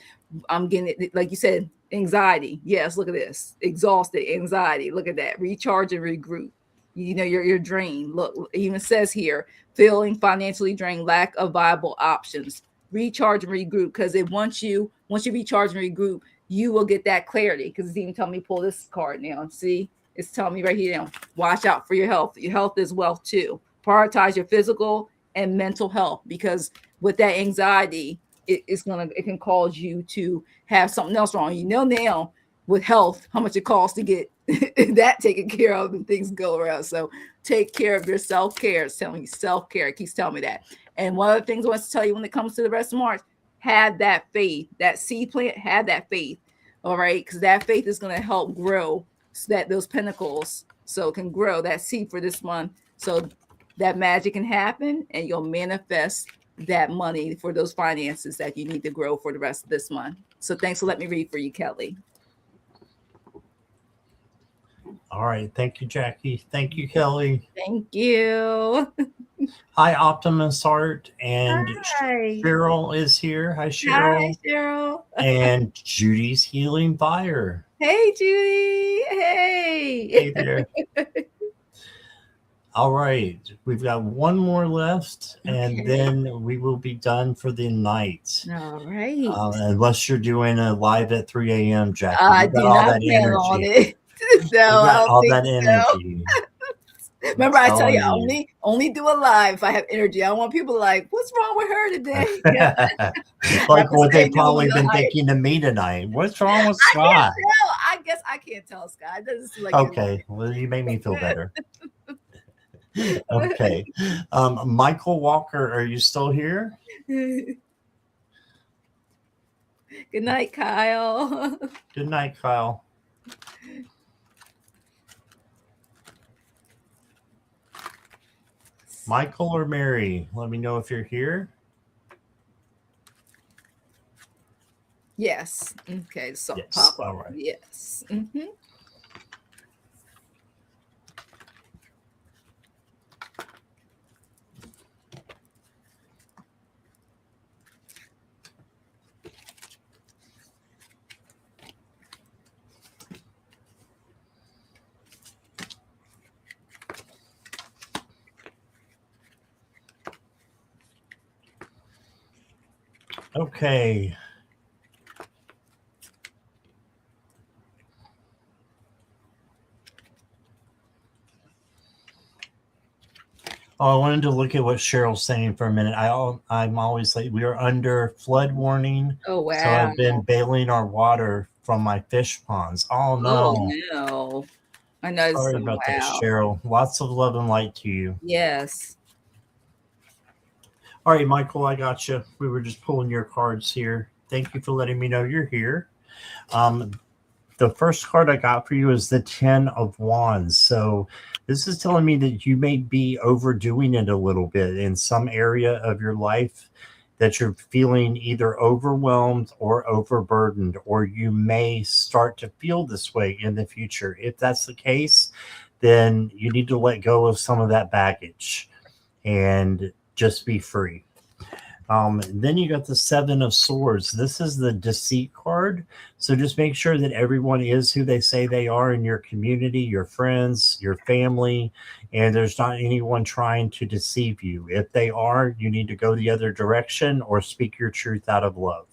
Speaker 2: I'm getting it, like you said, anxiety. Yes, look at this. Exhausted, anxiety. Look at that. Recharge and regroup. You're drained. Look, it even says here, feeling financially drained, lack of viable options. Recharge and regroup, because once you recharge and regroup, you will get that clarity. Because it's even telling me pull this card now. See, it's telling me right here now, watch out for your health. Your health is wealth too. Prioritize your physical and mental health, because with that anxiety, it can cause you to have something else wrong. Now with health, how much it costs to get that taken care of and things go around. So take care of your self-care. It's telling you self-care. It keeps telling me that. And one of the things I want to tell you when it comes to the rest of March, have that faith. That seed plant, have that faith. All right. Because that faith is going to help grow, so that those pentacles can grow, that seed for this month. So that magic can happen, and you'll manifest that money for those finances that you need to grow for the rest of this month. So thanks for letting me read for you, Kelly.
Speaker 1: All right. Thank you, Jackie. Thank you, Kelly.
Speaker 2: Thank you.
Speaker 1: Hi, Optimus Art. And
Speaker 2: Hi.
Speaker 1: Cheryl is here. Hi, Cheryl.
Speaker 2: Hi, Cheryl.
Speaker 1: And Judy's Healing Fire.
Speaker 2: Hey, Judy. Hey.
Speaker 1: Hey there. All right, we've got one more left, and
Speaker 2: Okay.
Speaker 1: then we will be done for the night.
Speaker 2: All right.
Speaker 1: Unless you're doing a live at 3 a.m., Jackie.
Speaker 2: I
Speaker 1: You got
Speaker 2: do
Speaker 1: all
Speaker 2: not
Speaker 1: that
Speaker 2: plan on
Speaker 1: energy.
Speaker 2: it.
Speaker 1: You
Speaker 2: No, I
Speaker 1: got
Speaker 2: don't
Speaker 1: all
Speaker 2: think
Speaker 1: that
Speaker 2: so.
Speaker 1: energy. I'm
Speaker 2: Remember, I tell you,
Speaker 1: telling you.
Speaker 2: only do a live if I have energy. I don't want people like, what's wrong with her today? Yeah. I have
Speaker 1: Like
Speaker 2: to
Speaker 1: what
Speaker 2: stay
Speaker 1: they
Speaker 2: new
Speaker 1: probably
Speaker 2: when
Speaker 1: been thinking of me tonight. What's wrong with
Speaker 2: I can't
Speaker 1: Scott?
Speaker 2: tell. I guess I can't tell, Scott. It doesn't seem like you're
Speaker 1: Okay, well, you made me feel better. Okay. Michael Walker, are you still here?
Speaker 2: Good night, Kyle.
Speaker 1: Good night, Kyle. Michael or Mary, let me know if you're here.
Speaker 2: Yes. Okay. So
Speaker 1: Yes.
Speaker 2: pop
Speaker 1: All
Speaker 2: up.
Speaker 1: right.
Speaker 2: Yes. Mm-hmm.
Speaker 1: Okay. Oh, I wanted to look at what Cheryl's saying for a minute. I'm always like, we are under flood warning,
Speaker 2: Oh,
Speaker 1: so
Speaker 2: wow.
Speaker 1: I've been bailing our water from my fish ponds. Oh
Speaker 2: Oh,
Speaker 1: no.
Speaker 2: no. I know.
Speaker 1: Sorry about that,
Speaker 2: Wow.
Speaker 1: Cheryl. Lots of love and light to you.
Speaker 2: Yes.
Speaker 1: All right, Michael, I got you. We were just pulling your cards here. Thank you for letting me know you're here. Um, the first card I got for you is the 10 of Wands. So this is telling me that you may be overdoing it a little bit in some area of your life, that you're feeling either overwhelmed or overburdened, or you may start to feel this way in the future. If that's the case, then you need to let go of some of that baggage and just be free. Then you got the 7 of Swords. This is the deceit card. So just make sure that everyone is who they say they are in your community, your friends, your family, and there's not anyone trying to deceive you. If they are, you need to go the other direction or speak your truth out of love.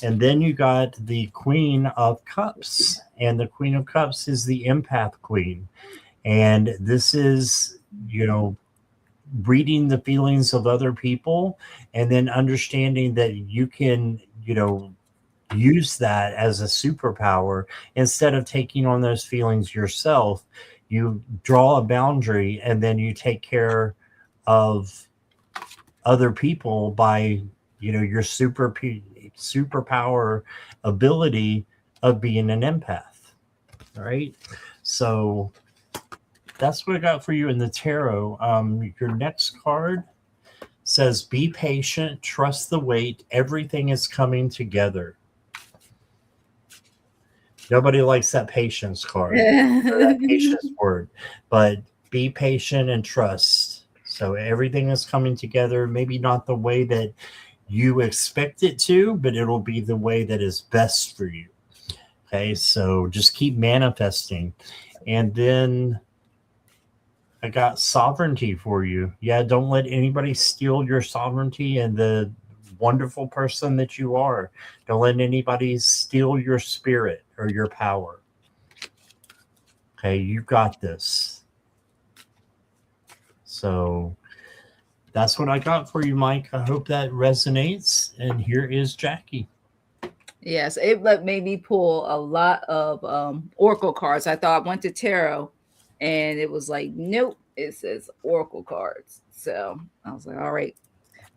Speaker 1: And then you got the Queen of Cups. And the Queen of Cups is the empath queen. And this is, reading the feelings of other people and then understanding that you can, use that as a superpower instead of taking on those feelings yourself. You draw a boundary and then you take care of other people by, your superpower ability of being an empath. All right. So that's what I got for you in the tarot. Your next card says, be patient, trust the wait, everything is coming together. Nobody likes that patience card or that patience word, but be patient and trust. So everything is coming together, maybe not the way that you expect it to, but it'll be the way that is best for you. Okay, so just keep manifesting. And then I got sovereignty for you. Yeah, don't let anybody steal your sovereignty and the wonderful person that you are. Don't let anybody steal your spirit or your power. Okay, you got this. So that's what I got for you, Mike. I hope that resonates. And here is Jackie.
Speaker 2: Yes, it made me pull a lot of oracle cards. I thought I went to tarot, and it was like, nope, it says oracle cards. So I was like, all right.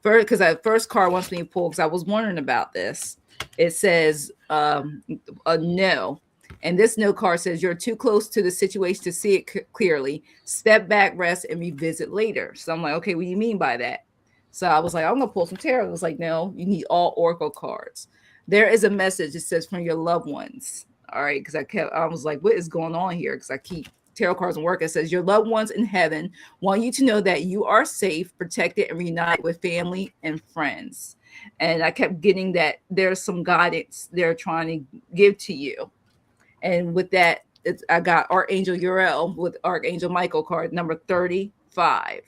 Speaker 2: First, because that first card wants me to pull, because I was wondering about this. It says a no. And this no card says, you're too close to the situation to see it clearly. Step back, rest, and revisit later. So I'm like, okay, what do you mean by that? So I was like, I'm going to pull some tarot. It was like, no, you need all oracle cards. There is a message. It says from your loved ones. All right. Because I was like, what is going on here? Because I keep tarot cards and work. It says your loved ones in heaven want you to know that you are safe, protected, and reunited with family and friends. And I kept getting that there's some guidance they're trying to give to you. And with that, I got Archangel Uriel with Archangel Michael card number 35.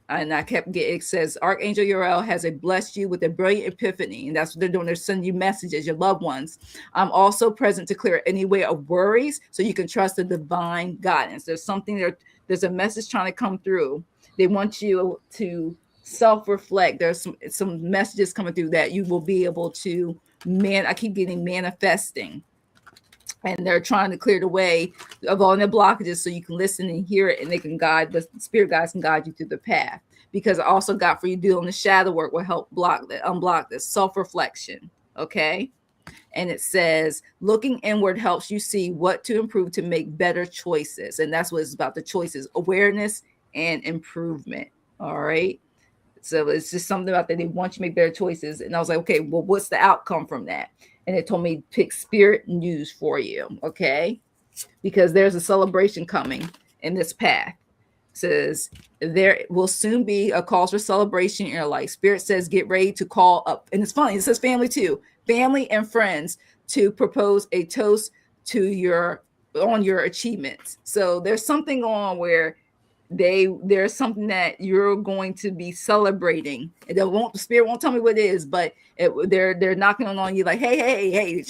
Speaker 2: And I kept getting, it says, Archangel Uriel has blessed you with a brilliant epiphany. And that's what they're doing. They're sending you messages, your loved ones. I'm also present to clear any way of worries so you can trust the divine guidance. There's something there. There's a message trying to come through. They want you to self-reflect. There's some messages coming through that you will be able to, I keep getting manifesting. And they're trying to clear the way of all their blockages so you can listen and hear it, and they can guide, the spirit guides can guide you through the path. Because I also got for you doing the shadow work will help unblock this self-reflection. Okay. And it says, looking inward helps you see what to improve to make better choices. And that's what it's about, the choices, awareness and improvement. All right. So it's just something about that. They want you to make better choices. And I was like, okay, well, what's the outcome from that? And it told me pick spirit news for you. Okay. Because there's a celebration coming in this path. It says there will soon be a cause for celebration in your life. Spirit says, get ready to call up. And it's funny. It says family too, family and friends, to propose a toast to your achievements. So there's something on where there's something that you're going to be celebrating, and the spirit won't tell me what it is, but they're knocking on you like, hey.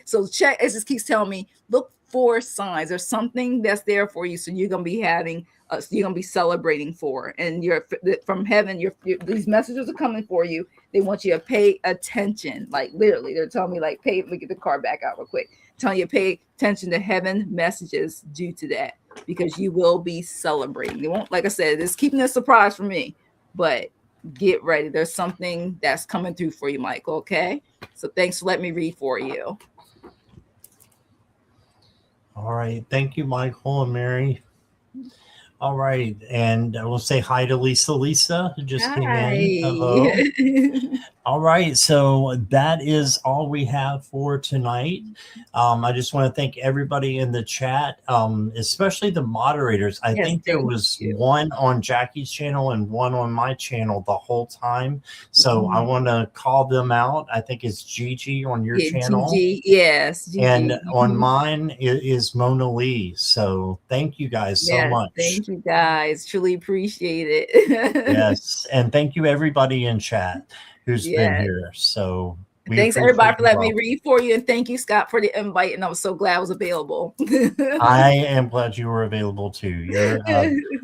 Speaker 2: So check. It just keeps telling me, look for signs. There's something that's there for you, so you're gonna be you're gonna be celebrating for, and you're from heaven. These messages are coming for you. They want you to pay attention. Like literally, they're telling me like, pay. Let me get the card back out real quick. Telling you to pay attention to heaven messages due to that, because you will be celebrating. They won't, like I said, it's keeping a surprise for me, but get ready. There's something that's coming through for you, Michael. Okay. So thanks for letting me read for you.
Speaker 1: All right. Thank you, Michael and Mary. All right. And I will say hi to Lisa. Lisa, who just came in. Hello. All right. So that is all we have for tonight. I just want to thank everybody in the chat, especially the moderators. I think there was one on Jackie's channel and one on my channel the whole time. So I want to call them out. I think it's Gigi on your channel.
Speaker 2: Gigi, yes. Gigi.
Speaker 1: And on mine is Mona Lee. So thank you guys so much.
Speaker 2: Thank you guys. Truly appreciate it.
Speaker 1: Yes. And thank you everybody in chat who's been here. So
Speaker 2: thanks everybody for letting me read for you. And thank you, Scott, for the invite. And I was so glad I was available.
Speaker 1: I am glad you were available too.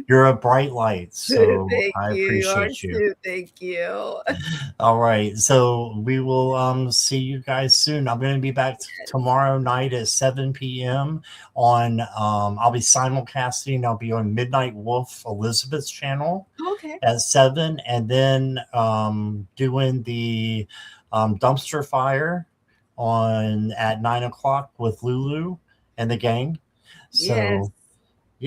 Speaker 1: You're a bright light. So I appreciate you.
Speaker 2: Thank you.
Speaker 1: All right. So we will see you guys soon. I'm going to be back tomorrow night at 7 p.m. on I'll be simulcasting. I'll be on Midnight Wolf Elizabeth's channel at 7, and then doing the dumpster fire at 9 o'clock with Lulu and the gang. So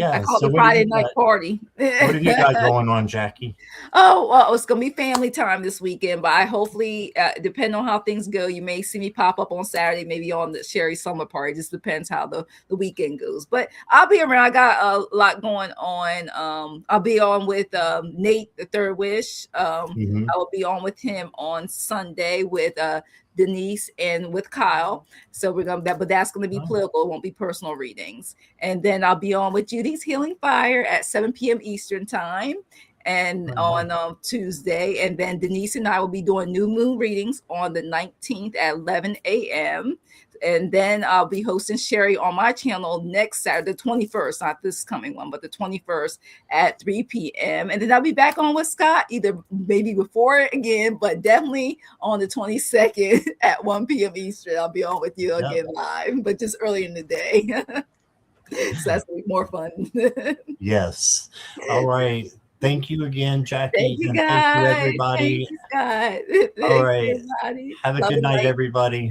Speaker 2: I call it Friday night party.
Speaker 1: What have you got going on, Jackie?
Speaker 2: Oh, well, it's gonna be family time this weekend, but I hopefully, depending on how things go, you may see me pop up on Saturday, maybe on the Sherry Summer Party. It just depends how the weekend goes. But I'll be around. I got a lot going on. I'll be on with Nate, the Third Wish. I will be on with him on Sunday with Denise and with Kyle. So we're gonna but that's gonna be political. It won't be personal readings. And then I'll be on with Judy's Healing Fire at 7 p.m. Eastern time, and on Tuesday. And then Denise and I will be doing new moon readings on the 19th at 11 a.m. And then I'll be hosting Sherry on my channel next Saturday, the 21st, not this coming one, but the 21st at 3 p.m. And then I'll be back on with Scott, either maybe before again, but definitely on the 22nd at 1 p.m. Eastern. I'll be on with you again live, but just early in the day. So that's going to be more fun.
Speaker 1: Yes. All right. Thank you again, Jackie.
Speaker 2: Thank you, guys.
Speaker 1: Thank you, everybody.
Speaker 2: Thank you, Scott.
Speaker 1: All right. Have a good night, everybody.